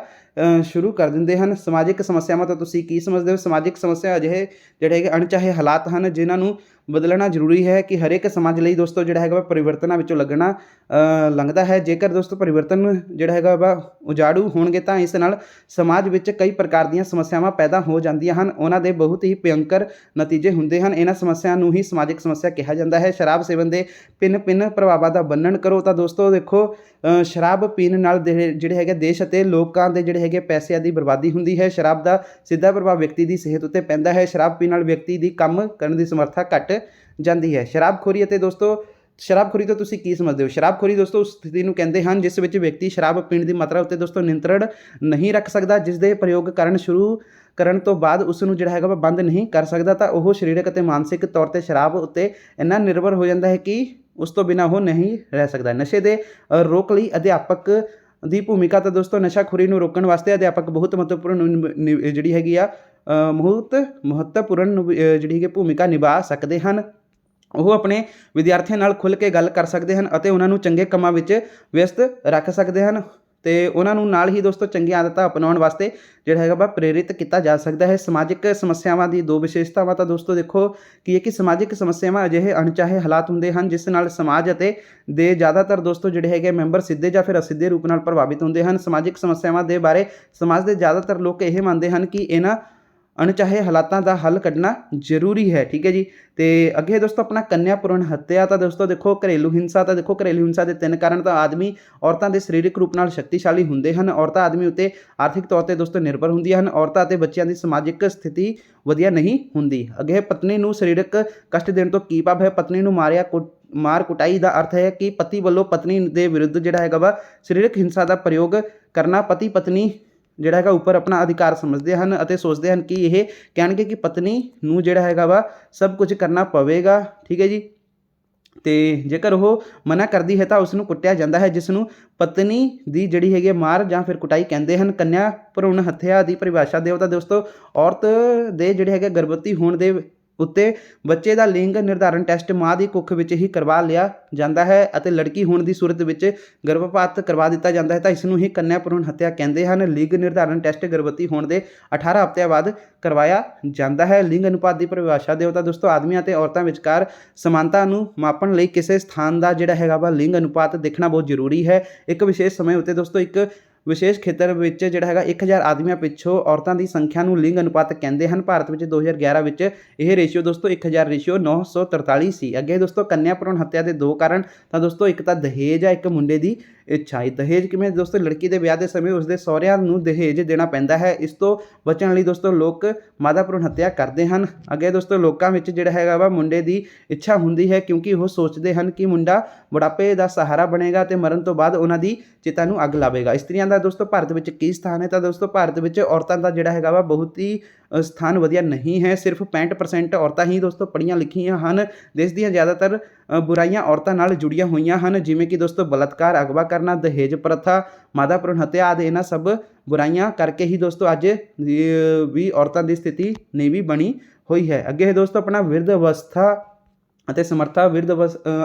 ਸ਼ੁਰੂ ਕਰ ਦਿੰਦੇ ਹਨ। ਸਮਾਜਿਕ ਸਮੱਸਿਆਵਾਂ ਤੋਂ ਤੁਸੀਂ ਕੀ ਸਮਝਦੇ ਹੋ? ਸਮਾਜਿਕ ਸਮੱਸਿਆ ਅਜਿਹੇ ਜਿਹੜੇ ਹੈਗੇ ਅਣਚਾਹੇ ਹਾਲਾਤ ਹਨ, ਜਿਨ੍ਹਾਂ ਨੂੰ ਬਦਲਣਾ ਜ਼ਰੂਰੀ ਹੈ ਕਿ ਹਰੇਕ ਸਮਾਜ ਲਈ ਦੋਸਤੋ ਜਿਹੜਾ ਹੈਗਾ ਪਰਿਵਰਤਨਾਂ ਵਿੱਚੋਂ ਲੰਘਦਾ ਹੈ। ਜੇਕਰ ਦੋਸਤੋ ਪਰਿਵਰਤਨ ਜਿਹੜਾ ਹੈਗਾ ਵਾ ਉਜਾੜੂ ਹੋਣਗੇ ਤਾਂ ਇਸ ਨਾਲ ਸਮਾਜ ਵਿੱਚ ਕਈ ਪ੍ਰਕਾਰ ਦੀਆਂ ਸਮੱਸਿਆਵਾਂ ਪੈਦਾ ਹੋ ਜਾਂਦੀਆਂ ਹਨ। ਉਹਨਾਂ ਦੇ ਬਹੁਤ ਹੀ ਭਿਅੰਕਰ ਨਤੀਜੇ ਹੁੰਦੇ ਹਨ। ਇਹਨਾਂ ਸਮੱਸਿਆ ਨੂੰ ਹੀ ਸਮਾਜਿਕ ਸਮੱਸਿਆ ਕਿਹਾ ਜਾਂਦਾ ਹੈ। ਸ਼ਰਾਬ ਸੇਵਨ ਦੇ ਭਿੰਨ ਪ੍ਰਭਾਵਾਂ ਦਾ ਵਰਣਨ ਕਰੋ। ਤਾਂ ਦੋਸਤੋ ਦੇਖੋ ਸ਼ਰਾਬ ਪੀਣ ਨਾਲ ਜਿਹੜੇ ਹੈਗੇ ਦੇਸ਼ ਅਤੇ ਲੋਕਾਂ ਦੇ ਜਿਹੜੇ ਹੈਗੇ ਪੈਸਿਆਂ ਦੀ ਬਰਬਾਦੀ ਹੁੰਦੀ ਹੈ। ਸ਼ਰਾਬ ਦਾ ਸਿੱਧਾ ਪ੍ਰਭਾਵ ਵਿਅਕਤੀ ਦੀ ਸਿਹਤ ਉੱਤੇ ਪੈਂਦਾ ਹੈ। ਸ਼ਰਾਬ ਪੀਣ ਨਾਲ ਵਿਅਕਤੀ ਦੀ ਕੰਮ ਕਰਨ ਦੀ ਸਮਰੱਥਾ ਘੱਟ ਜਾਂਦੀ ਹੈ। ਸ਼ਰਾਬਖੋਰੀ ਅਤੇ ਦੋਸਤੋ ਸ਼ਰਾਬਖੋਰੀ ਤੋਂ ਤੁਸੀਂ ਕੀ ਸਮਝਦੇ ਹੋ? ਸ਼ਰਾਬਖੋਰੀ ਦੋਸਤੋ ਉਸ ਸਥਿਤੀ ਨੂੰ ਕਹਿੰਦੇ ਹਨ ਜਿਸ ਵਿੱਚ ਵਿਅਕਤੀ ਸ਼ਰਾਬ ਪੀਣ ਦੀ ਮਾਤਰਾ ਉੱਤੇ ਦੋਸਤੋ ਨਿਯੰਤਰਣ ਨਹੀਂ ਰੱਖ ਸਕਦਾ, ਜਿਸ ਦੇ ਪ੍ਰਯੋਗ ਸ਼ੁਰੂ ਕਰਨ ਤੋਂ ਬਾਅਦ ਉਸ ਨੂੰ ਜਿਹੜਾ ਹੈਗਾ ਬੰਦ ਨਹੀਂ ਕਰ ਸਕਦਾ। ਤਾਂ ਉਹ ਸਰੀਰਕ ਅਤੇ ਮਾਨਸਿਕ ਤੌਰ 'ਤੇ ਸ਼ਰਾਬ ਉੱਤੇ ਇੰਨਾ ਨਿਰਭਰ ਹੋ ਜਾਂਦਾ ਹੈ ਕਿ ਉਸ ਤੋਂ ਬਿਨਾਂ ਉਹ ਨਹੀਂ ਰਹਿ ਸਕਦਾ। ਨਸ਼ੇ ਦੇ ਰੋਕ ਲਈ ਅਧਿਆਪਕ ਦੀ ਭੂਮਿਕਾ। ਤਾਂ ਦੋਸਤੋ ਨਸ਼ਾਖੋਰੀ ਨੂੰ ਰੋਕਣ ਵਾਸਤੇ ਅਧਿਆਪਕ ਬਹੁਤ ਮਹੱਤਵਪੂਰਨ ਜਿਹੜੀ ਹੈਗੀ ਆ ਮਹੱਤਵਪੂਰਨ ਜਿਹੜੀ ਹੈਗੀ ਭੂਮਿਕਾ ਨਿਭਾ ਸਕਦੇ ਹਨ। ਉਹ ਆਪਣੇ ਵਿਦਿਆਰਥੀਆਂ ਨਾਲ ਖੁੱਲ੍ਹ ਕੇ ਗੱਲ ਕਰ ਸਕਦੇ ਹਨ ਅਤੇ ਉਹਨਾਂ ਨੂੰ ਚੰਗੇ ਕੰਮਾਂ ਵਿੱਚ ਵਿਅਸਤ ਰੱਖ ਸਕਦੇ ਹਨ, ਅਤੇ ਉਹਨਾਂ ਨੂੰ ਨਾਲ ਹੀ ਦੋਸਤੋ ਚੰਗੀਆਂ ਆਦਤਾਂ ਅਪਣਾਉਣ ਵਾਸਤੇ ਜਿਹੜਾ ਹੈਗਾ ਵਾ ਪ੍ਰੇਰਿਤ ਕੀਤਾ ਜਾ ਸਕਦਾ ਹੈ। ਸਮਾਜਿਕ ਸਮੱਸਿਆਵਾਂ ਦੀ 2 ਵਿਸ਼ੇਸ਼ਤਾਵਾਂ। ਤਾਂ ਦੋਸਤੋ ਦੇਖੋ ਕੀ ਹੈ ਕਿ ਸਮਾਜਿਕ ਸਮੱਸਿਆਵਾਂ ਅਜਿਹੇ ਅਣਚਾਹੇ ਹਾਲਾਤ ਹੁੰਦੇ ਹਨ ਜਿਸ ਨਾਲ ਸਮਾਜ ਅਤੇ ਦੇ ਜ਼ਿਆਦਾਤਰ ਦੋਸਤੋ ਜਿਹੜੇ ਹੈਗੇ ਮੈਂਬਰ ਸਿੱਧੇ ਜਾਂ ਫਿਰ ਅਸਿੱਧੇ ਰੂਪ ਨਾਲ ਪ੍ਰਭਾਵਿਤ ਹੁੰਦੇ ਹਨ। ਸਮਾਜਿਕ ਸਮੱਸਿਆਵਾਂ ਦੇ ਬਾਰੇ ਸਮਾਜ ਦੇ ਜ਼ਿਆਦਾਤਰ ਲੋਕ ਇਹ ਮੰਨਦੇ ਹਨ ਕਿ ਇਹਨਾਂ ਅਣਚਾਹੇ ਹਾਲਾਤਾਂ ਦਾ ਹੱਲ ਕੱਢਣਾ ਜ਼ਰੂਰੀ ਹੈ। ਠੀਕ ਹੈ ਜੀ। ਅਤੇ ਅੱਗੇ ਦੋਸਤੋ ਆਪਣਾ ਕੰਨਿਆ ਭਰੂਣ ਹੱਤਿਆ। ਤਾਂ ਦੋਸਤੋ ਦੇਖੋ ਘਰੇਲੂ ਹਿੰਸਾ। ਤਾਂ ਦੇਖੋ ਘਰੇਲੂ ਹਿੰਸਾ ਦੇ 3 ਕਾਰਨ। ਤਾਂ ਆਦਮੀ ਔਰਤਾਂ ਦੇ ਸਰੀਰਕ ਰੂਪ ਨਾਲ ਸ਼ਕਤੀਸ਼ਾਲੀ ਹੁੰਦੇ ਹਨ। ਔਰਤਾਂ ਆਦਮੀ ਉੱਤੇ ਆਰਥਿਕ ਤੌਰ 'ਤੇ ਦੋਸਤੋ ਨਿਰਭਰ ਹੁੰਦੀਆਂ ਹਨ। ਔਰਤਾਂ ਅਤੇ ਬੱਚਿਆਂ ਦੀ ਸਮਾਜਿਕ ਸਥਿਤੀ ਵਧੀਆ ਨਹੀਂ ਹੁੰਦੀ। ਅੱਗੇ ਪਤਨੀ ਨੂੰ ਸਰੀਰਕ ਕਸ਼ਟ ਦੇਣ ਤੋਂ ਕੀ ਭਾਵ ਹੈ? ਪਤਨੀ ਨੂੰ ਮਾਰ ਕੁਟਾਈ ਦਾ ਅਰਥ ਹੈ ਕਿ ਪਤੀ ਵੱਲੋਂ ਪਤਨੀ ਦੇ ਵਿਰੁੱਧ ਜਿਹੜਾ ਹੈਗਾ ਵਾ ਸਰੀਰਕ ਹਿੰਸਾ ਦਾ ਪ੍ਰਯੋਗ ਕਰਨਾ। ਪਤੀ ਪਤਨੀ ਜਿਹੜਾ ਹੈਗਾ ਉੱਪਰ ਆਪਣਾ ਅਧਿਕਾਰ ਸਮਝਦੇ ਹਨ ਅਤੇ ਸੋਚਦੇ ਹਨ ਕਿ ਇਹ ਕਹਿਣਗੇ ਕਿ ਪਤਨੀ ਨੂੰ ਜਿਹੜਾ ਹੈਗਾ ਵਾ ਸਭ ਕੁਝ ਕਰਨਾ ਪਵੇਗਾ। ਠੀਕ ਹੈ ਜੀ। ਅਤੇ ਜੇਕਰ ਉਹ ਮਨਾ ਕਰਦੀ ਹੈ ਤਾਂ ਉਸ ਨੂੰ ਕੁੱਟਿਆ ਜਾਂਦਾ ਹੈ, ਜਿਸ ਨੂੰ ਪਤਨੀ ਦੀ ਜਿਹੜੀ ਹੈਗੀ ਮਾਰ ਜਾਂ ਫਿਰ ਕੁਟਾਈ ਕਹਿੰਦੇ ਹਨ। ਕੰਨਿਆ ਭਰੂਣ ਹੱਤਿਆ ਦੀ ਪਰਿਭਾਸ਼ਾ ਦਿਓ। ਤਾਂ ਦੋਸਤੋ ਔਰਤ ਦੇ ਜਿਹੜੇ ਹੈਗੇ ਗਰਭਵਤੀ ਹੋਣ ਦੇ ਉੱਤੇ ਬੱਚੇ ਦਾ ਲਿੰਗ ਨਿਰਧਾਰਨ ਟੈਸਟ ਮਾਂ ਦੀ ਕੁੱਖ ਵਿੱਚ ਹੀ ਕਰਵਾ ਲਿਆ ਜਾਂਦਾ ਹੈ ਅਤੇ ਲੜਕੀ ਹੋਣ ਦੀ ਸੂਰਤ ਵਿੱਚ ਗਰਭਪਾਤ ਕਰਵਾ ਦਿੱਤਾ ਜਾਂਦਾ ਹੈ। ਤਾਂ ਇਸ ਨੂੰ ਹੀ ਕੰਨਿਆ ਭਰੂਣ ਹੱਤਿਆ ਕਹਿੰਦੇ ਹਨ। ਲਿੰਗ ਨਿਰਧਾਰਨ ਟੈਸਟ ਗਰਭਵਤੀ ਹੋਣ ਦੇ 18 ਹਫ਼ਤਿਆਂ ਬਾਅਦ ਕਰਵਾਇਆ ਜਾਂਦਾ ਹੈ। ਲਿੰਗ ਅਨੁਪਾਤ ਦੀ ਪਰਿਭਾਸ਼ਾ ਦਿਓ। ਤਾਂ ਦੋਸਤੋ ਆਦਮੀਆਂ ਅਤੇ ਔਰਤਾਂ ਵਿਚਕਾਰ ਸਮਾਨਤਾ ਨੂੰ ਮਾਪਣ ਲਈ ਕਿਸੇ ਸਥਾਨ ਦਾ ਜਿਹੜਾ ਹੈਗਾ ਵਾ ਲਿੰਗ ਅਨੁਪਾਤ ਦੇਖਣਾ ਬਹੁਤ ਜ਼ਰੂਰੀ ਹੈ। ਇੱਕ ਵਿਸ਼ੇਸ਼ ਸਮੇਂ ਉੱਤੇ ਦੋਸਤੋ ਇੱਕ ਵਿਸ਼ੇਸ਼ ਖੇਤਰ ਵਿੱਚ ਜਿਹੜਾ ਹੈਗਾ 1000 ਆਦਮੀਆਂ ਪਿੱਛੋਂ ਔਰਤਾਂ ਦੀ ਸੰਖਿਆ ਨੂੰ ਲਿੰਗ ਅਨੁਪਾਤ ਕਹਿੰਦੇ ਹਨ। ਭਾਰਤ ਵਿੱਚ 2011 ਵਿੱਚ ਇਹ ਰੇਸ਼ੀਓ ਦੋਸਤੋ 1000 ਰੇਸ਼ੀਓ 943 ਸੀ। ਅੱਗੇ ਦੋਸਤੋ ਕੰਨਿਆ ਭਰੂਣ ਹੱਤਿਆ ਦੇ 2 ਕਾਰਨ। ਤਾਂ ਦੋਸਤੋ ਇੱਕ ਤਾਂ ਦਹੇਜ ਆ, ਇੱਕ ਮੁੰਡੇ ਦੀ ਇੱਛਾ। ਦਹੇਜ ਕਿਵੇਂ? ਦੋਸਤੋ ਲੜਕੀ ਦੇ ਵਿਆਹ ਦੇ ਸਮੇਂ ਉਸਦੇ ਸਹੁਰਿਆਂ ਨੂੰ ਦਹੇਜ ਦੇਣਾ ਪੈਂਦਾ ਹੈ। ਇਸ ਤੋਂ ਬਚਣ ਲਈ ਦੋਸਤੋ ਲੋਕ ਮਾਦਾ ਭਰੂਣ ਹੱਤਿਆ ਕਰਦੇ ਹਨ। ਅੱਗੇ ਦੋਸਤੋ ਲੋਕਾਂ ਵਿੱਚ ਜਿਹੜਾ ਹੈਗਾ ਵਾ ਮੁੰਡੇ ਦੀ ਇੱਛਾ ਹੁੰਦੀ ਹੈ, ਕਿਉਂਕਿ ਉਹ ਸੋਚਦੇ ਹਨ ਕਿ ਮੁੰਡਾ ਬੁਢਾਪੇ ਦਾ ਸਹਾਰਾ ਬਣੇਗਾ ਅਤੇ ਮਰਨ ਤੋਂ ਬਾਅਦ ਉਹਨਾਂ ਦੀ ਚਿਤਾ ਨੂੰ ਅੱਗ ਲਾਵੇਗਾ। ਇਸਤਰੀਆਂ ਦਾ ਦੋਸਤੋ ਭਾਰਤ ਵਿੱਚ ਕੀ ਸਥਾਨ ਹੈ? ਤਾਂ ਦੋਸਤੋ ਭਾਰਤ ਵਿੱਚ ਔਰਤਾਂ ਦਾ ਜਿਹੜਾ ਹੈਗਾ ਵਾ ਬਹੁਤ ਹੀ ਸਥਾਨ ਵਧੀਆ ਨਹੀਂ ਹੈ। ਸਿਰਫ 65% ਔਰਤਾਂ ਹੀ ਦੋਸਤੋ ਪੜ੍ਹੀਆਂ ਲਿਖੀਆਂ ਹਨ। ਦੇਸ਼ ਦੀਆਂ ਜ਼ਿਆਦਾਤਰ ਬੁਰਾਈਆਂ ਔਰਤਾਂ ਨਾਲ ਜੁੜੀਆਂ ਹੋਈਆਂ ਹਨ, ਜਿਵੇਂ ਕਿ ਦੋਸਤੋ ਬਲਾਤਕਾਰ, ਅਗਵਾ ਕਰਨਾ, ਦਹੇਜ ਪ੍ਰਥਾ, ਮਾਦਾ ਭਰੂਣ ਹੱਤਿਆ ਆਦਿ। ਇਹਨਾਂ ਸਭ ਬੁਰਾਈਆਂ ਕਰਕੇ ਹੀ ਦੋਸਤੋ ਅੱਜ ਵੀ ਔਰਤਾਂ ਦੀ ਸਥਿਤੀ ਨੀਵੀਂ ਬਣੀ ਹੋਈ ਹੈ। ਅੱਗੇ ਹੈ ਦੋਸਤੋ ਆਪਣਾ ਬਿਰਧ ਅਵਸਥਾ ਅਤੇ ਸਮਰੱਥਾ। ਬਿਰਧ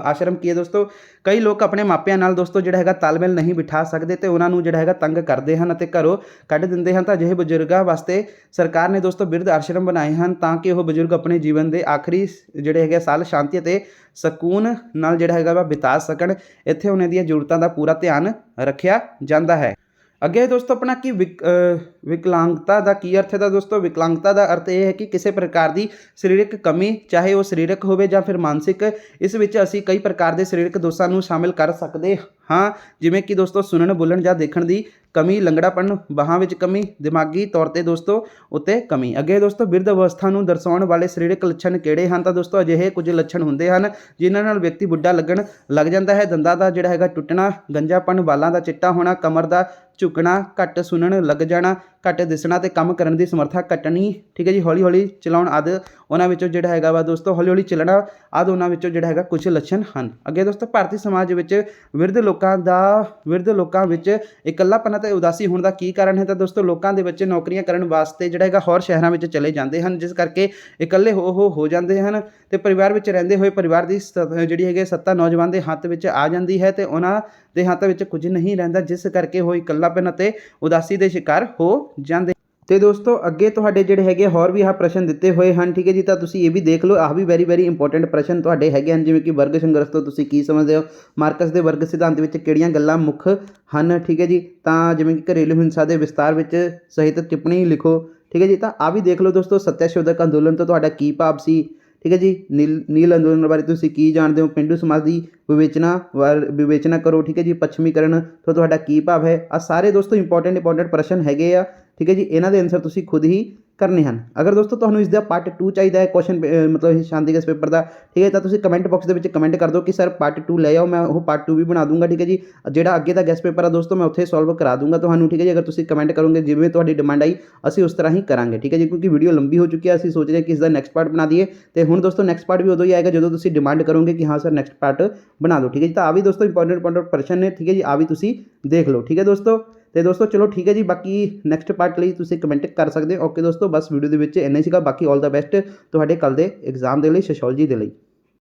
ਆਸ਼ਰਮ ਕੀ ਹੈ ਦੋਸਤੋ? ਕਈ ਲੋਕ ਆਪਣੇ ਮਾਪਿਆਂ ਨਾਲ ਦੋਸਤੋ ਜਿਹੜਾ ਹੈਗਾ ਤਾਲਮੇਲ ਨਹੀਂ ਬਿਠਾ ਸਕਦੇ ਤੇ ਉਹਨਾਂ ਨੂੰ ਜਿਹੜਾ ਹੈਗਾ ਤੰਗ ਕਰਦੇ ਹਨ ਅਤੇ ਘਰੋਂ ਕੱਢ ਦਿੰਦੇ ਹਨ। ਤਾਂ ਅਜਿਹੇ ਬਜ਼ੁਰਗਾਂ ਵਾਸਤੇ ਸਰਕਾਰ ਨੇ ਦੋਸਤੋ ਬਿਰਧ ਆਸ਼ਰਮ ਬਣਾਏ ਹਨ, ਤਾਂ ਕਿ ਉਹ ਬਜ਼ੁਰਗ ਆਪਣੇ ਜੀਵਨ ਦੇ ਆਖਰੀ ਜਿਹੜੇ ਹੈਗੇ ਸਾਲ ਸ਼ਾਂਤੀ ਅਤੇ ਸਕੂਨ ਨਾਲ ਜਿਹੜਾ ਹੈਗਾ ਵਾ ਬਿਤਾ ਸਕਣ। ਇੱਥੇ ਉਹਨਾਂ ਦੀਆਂ ਜ਼ਰੂਰਤਾਂ ਦਾ ਪੂਰਾ ਧਿਆਨ ਰੱਖਿਆ ਜਾਂਦਾ ਹੈ। ਅੱਗੇ ਦੋਸਤੋ ਆਪਣਾ ਕਿ ਵਿਕਲਾਂਗਤਾ ਦਾ ਕੀ ਅਰਥ ਹੈ? ਤਾਂ ਦੋਸਤੋ ਵਿਕਲਾਂਗਤਾ ਦਾ ਅਰਥ ਇਹ ਹੈ ਕਿ ਕਿਸੇ ਪ੍ਰਕਾਰ ਦੀ ਸਰੀਰਕ ਕਮੀ, ਚਾਹੇ ਉਹ ਸਰੀਰਕ ਹੋਵੇ ਜਾਂ ਫਿਰ ਮਾਨਸਿਕ। ਇਸ ਵਿੱਚ ਅਸੀਂ ਕਈ ਪ੍ਰਕਾਰ ਦੇ ਸਰੀਰਕ ਦੋਸ਼ਾਂ ਨੂੰ ਸ਼ਾਮਿਲ ਕਰ ਸਕਦੇ ਹਾਂ, ਜਿਵੇਂ ਕਿ ਦੋਸਤੋ ਸੁਣਨ, ਬੋਲਣ ਜਾਂ ਦੇਖਣ ਦੀ ਕਮੀ, ਲੰਗੜਾਪਣ, ਬਾਹਾਂ ਵਿੱਚ ਕਮੀ, ਦਿਮਾਗੀ ਤੌਰ ਤੇ ਦੋਸਤੋ ਉੱਤੇ ਕਮੀ। ਅੱਗੇ ਦੋਸਤੋ ਬਿਰਧ ਅਵਸਥਾ ਨੂੰ ਦਰਸਾਉਣ ਵਾਲੇ ਸਰੀਰਕ ਲੱਛਣ ਕਿਹੜੇ ਹਨ? ਤਾਂ ਦੋਸਤੋ ਅਜਿਹੇ ਕੁਝ ਲੱਛਣ ਹੁੰਦੇ ਹਨ ਜਿਨ੍ਹਾਂ ਨਾਲ ਵਿਅਕਤੀ ਬੁੱਢਾ ਲੱਗਣ ਲੱਗ ਜਾਂਦਾ ਹੈ। ਦੰਦਾਂ ਦਾ ਜਿਹੜਾ ਹੈਗਾ ਟੁੱਟਣਾ, ਗੰਜਾਪਣ, ਵਾਲਾਂ ਦਾ ਚਿੱਟਾ ਹੋਣਾ, ਕਮਰ ਦਾ ਝੁਕਣਾ, ਘੱਟ ਸੁਣਨ ਲੱਗ ਜਾਣਾ, ਘੱਟ ਦਿਸਣਾ ਤੇ ਕੰਮ ਕਰਨ ਦੀ ਸਮਰੱਥਾ ਘਟਣੀ। ਠੀਕ ਹੈ ਜੀ। ਹੌਲੀ ਹੌਲੀ ਚਲਾਉਣ ਆਦਿ ਉਹਨਾਂ ਵਿੱਚੋਂ ਜਿਹੜਾ ਹੈਗਾ ਵਾ ਦੋਸਤੋ ਹੌਲੀ ਹੌਲੀ ਚੱਲਣਾ ਆਦਿ ਉਹਨਾਂ ਵਿੱਚੋਂ ਜਿਹੜਾ ਹੈਗਾ ਕੁਝ ਲੱਛਣ ਹਨ। ਅੱਗੇ ਦੋਸਤੋ ਭਾਰਤੀ ਸਮਾਜ ਵਿੱਚ ਬਿਰਧ ਲੋਕਾਂ ਵਿੱਚ ਇਕੱਲਾਪਨ ਅਤੇ ਉਦਾਸੀ ਹੋਣ ਦਾ ਕੀ ਕਾਰਨ ਹੈ? ਤਾਂ ਦੋਸਤੋ ਲੋਕਾਂ ਦੇ ਬੱਚੇ ਨੌਕਰੀਆਂ ਕਰਨ ਵਾਸਤੇ ਜਿਹੜਾ ਹੈਗਾ ਹੋਰ ਸ਼ਹਿਰਾਂ ਵਿੱਚ ਚਲੇ ਜਾਂਦੇ ਹਨ, ਜਿਸ ਕਰਕੇ ਇਕੱਲੇ ਹੋ ਜਾਂਦੇ ਹਨ ਤੇ ਪਰਿਵਾਰ ਵਿੱਚ ਰਹਿੰਦੇ ਹੋਏ ਪਰਿਵਾਰ ਦੀ ਜਿਹੜੀ ਹੈਗੀ ਸੱਤਾ ਨੌਜਵਾਨ ਦੇ ਹੱਥ ਵਿੱਚ ਆ ਜਾਂਦੀ ਹੈ ਤੇ ਉਹਨਾਂ ਦੇ ਹੱਥ ਵਿੱਚ ਕੁਝ ਨਹੀਂ ਰਹਿੰਦਾ, ਜਿਸ ਕਰਕੇ ਉਹ ਇਕੱਲਾਪਨ ਅਤੇ ਉਦਾਸੀ ਦੇ ਸ਼ਿਕਾਰ ਹੋ ਜਾਂਦੇ। ਤੇ ਦੋਸਤੋ ਅੱਗੇ ਤੁਹਾਡੇ ਜਿਹੜੇ ਹੈਗੇ ਹੋਰ ਵੀ ਆਹ ਪ੍ਰਸ਼ਨ ਦਿੱਤੇ ਹੋਏ ਹਨ। ਠੀਕ ਹੈ ਜੀ। ਤਾਂ ਤੁਸੀਂ ਇਹ ਵੀ ਦੇਖ ਲਓ, ਆਹ ਵੀ ਵੈਰੀ ਇੰਪੋਰਟੈਂਟ ਪ੍ਰਸ਼ਨ ਤੁਹਾਡੇ ਹੈਗੇ ਹਨ, ਜਿਵੇਂ ਕਿ ਵਰਗ ਸੰਘਰਸ਼ ਤੋਂ ਤੁਸੀਂ ਕੀ ਸਮਝਦੇ ਹੋ? ਮਾਰਕਸ ਦੇ ਵਰਗ ਸਿਧਾਂਤ ਵਿੱਚ ਕਿਹੜੀਆਂ ਗੱਲਾਂ ਮੁੱਖ ਹਨ? ਠੀਕ ਹੈ ਜੀ। ਤਾਂ ਜਿਵੇਂ ਕਿ ਘਰੇਲੂ ਹਿੰਸਾ ਦੇ ਵਿਸਤਾਰ ਵਿੱਚ ਸਹਿਤ ਟਿੱਪਣੀ ਲਿਖੋ। ਠੀਕ ਹੈ ਜੀ। ਤਾਂ ਆਹ ਵੀ ਦੇਖ ਲਓ ਦੋਸਤੋ, ਸੱਤਿਆਸ਼ੋਧਕ ਅੰਦੋਲਨ ਤੋਂ ਤੁਹਾਡਾ ਕੀ ਭਾਵ ਸੀ? ਠੀਕ ਹੈ ਜੀ। ਨੀਲ ਅੰਦੋਲਨ ਬਾਰੇ ਤੁਸੀਂ ਕੀ ਜਾਣਦੇ ਹੋ? ਪੇਂਡੂ ਸਮਾਜ ਦੀ ਵਿਵੇਚਨਾ ਕਰੋ। ਠੀਕ ਹੈ ਜੀ। ਪੱਛਮੀਕਰਨ ਤੋਂ ਤੁਹਾਡਾ ਕੀ ਭਾਵ ਹੈ? ਆ ਸਾਰੇ ਦੋਸਤੋ ਇੰਪੋਰਟੈਂਟ ਪ੍ਰਸ਼ਨ ਹੈਗੇ ਆ। ਠੀਕ ਹੈ ਜੀ। ਇਹਨਾਂ ਦੇ ਆਨਸਰ ਤੁਸੀਂ ਖੁਦ ਹੀ ਕਰਨੇ ਹਨ। ਅਗਰ ਦੋਸਤੋ ਤੁਹਾਨੂੰ ਇਸ ਦਾ ਪਾਰਟ 2 ਚਾਹੀਦਾ ਹੈ ਕੁਐਸਚਨ ਮਤਲਬ ਸ਼ਾਂਤੀ ਗੈਸ ਪੇਪਰ ਦਾ, ਠੀਕ ਹੈ, ਤਾਂ ਤੁਸੀਂ ਕਮੈਂਟ ਬਾਕਸ ਦੇ ਵਿੱਚ ਕਮੈਂਟ ਕਰ ਦਿਓ ਕਿ ਸਰ ਪਾਰਟ 2 ਲੈ ਆਓ, ਮੈਂ ਉਹ ਪਾਰਟ 2 ਵੀ ਬਣਾ ਦੂੰਗਾ। ਠੀਕ ਹੈ ਜੀ। ਜਿਹੜਾ ਅੱਗੇ ਦਾ ਗੈਸ ਪੇਪਰ ਆ ਦੋਸਤੋ ਮੈਂ ਉੱਥੇ ਸੋਲਵ ਕਰਾ ਦੂੰਗਾ ਤੁਹਾਨੂੰ। ਠੀਕ ਹੈ ਜੀ। ਅਗਰ ਤੁਸੀਂ ਕਮੈਂਟ ਕਰੋਗੇ ਜਿਵੇਂ ਤੁਹਾਡੀ ਡਿਮਾਂਡ ਆਈ ਅਸੀਂ ਉਸ ਤਰ੍ਹਾਂ ਹੀ ਕਰਾਂਗੇ। ਠੀਕ ਹੈ ਜੀ। ਕਿਉਂਕਿ ਵੀਡੀਓ ਲੰਬੀ ਹੋ ਚੁੱਕੀ ਹੈ, ਅਸੀਂ ਸੋਚ ਰਹੇ ਹਾਂ ਕਿ ਇਸ ਦਾ ਨੈਕਸਟ ਪਾਰਟ ਬਣਾ ਦਈਏ। ਤੇ ਹੁਣ ਦੋਸਤੋ ਨੈਕਸਟ ਪਾਰਟ ਵੀ ਉਦੋਂ ਹੀ ਆਏਗਾ ਜਦੋਂ ਤੁਸੀਂ ਡਿਮਾਂਡ ਕਰੋਗੇ ਕਿ ਹਾਂ ਸਰ ਨੈਕਸਟ ਪਾਰਟ ਬਣਾ ਦਿਓ। ਠੀਕ ਹੈ ਜੀ। ਤਾਂ ਆ ਵੀ ਦੋਸਤੋ ਇੰਪੋਰਟੈਂਟ ਪ੍ਰਸ਼ਨ ਨੇ। ਠੀਕ ਹੈ ਜੀ। ਆ ਵੀ ਤੁਸੀਂ ਦੇਖ ਲਓ। ਠੀਕ ਹੈ ਦੋਸਤੋ। ਤੇ ਦੋਸਤੋ ਚਲੋ ਠੀਕ ਹੈ ਜੀ। ਬਾਕੀ ਨੈਕਸਟ ਪਾਰਟ ਲਈ ਤੁਸੀਂ ਕਮੈਂਟ ਕਰ ਸਕਦੇ ਹੋ। ਓਕੇ ਦੋਸਤੋ, ਬਸ ਵੀਡੀਓ ਦੇ ਵਿੱਚ ਇੰਨਾ ਹੀ ਸੀਗਾ। ਬਾਕੀ ਆਲ ਦਾ ਬੈਸਟ ਤੁਹਾਡੇ ਕੱਲ੍ਹ ਦੇ ਐਗਜ਼ਾਮ ਦੇ ਲਈ, ਸੋਸ਼ੀਓਲੋਜੀ ਦੇ ਲਈ।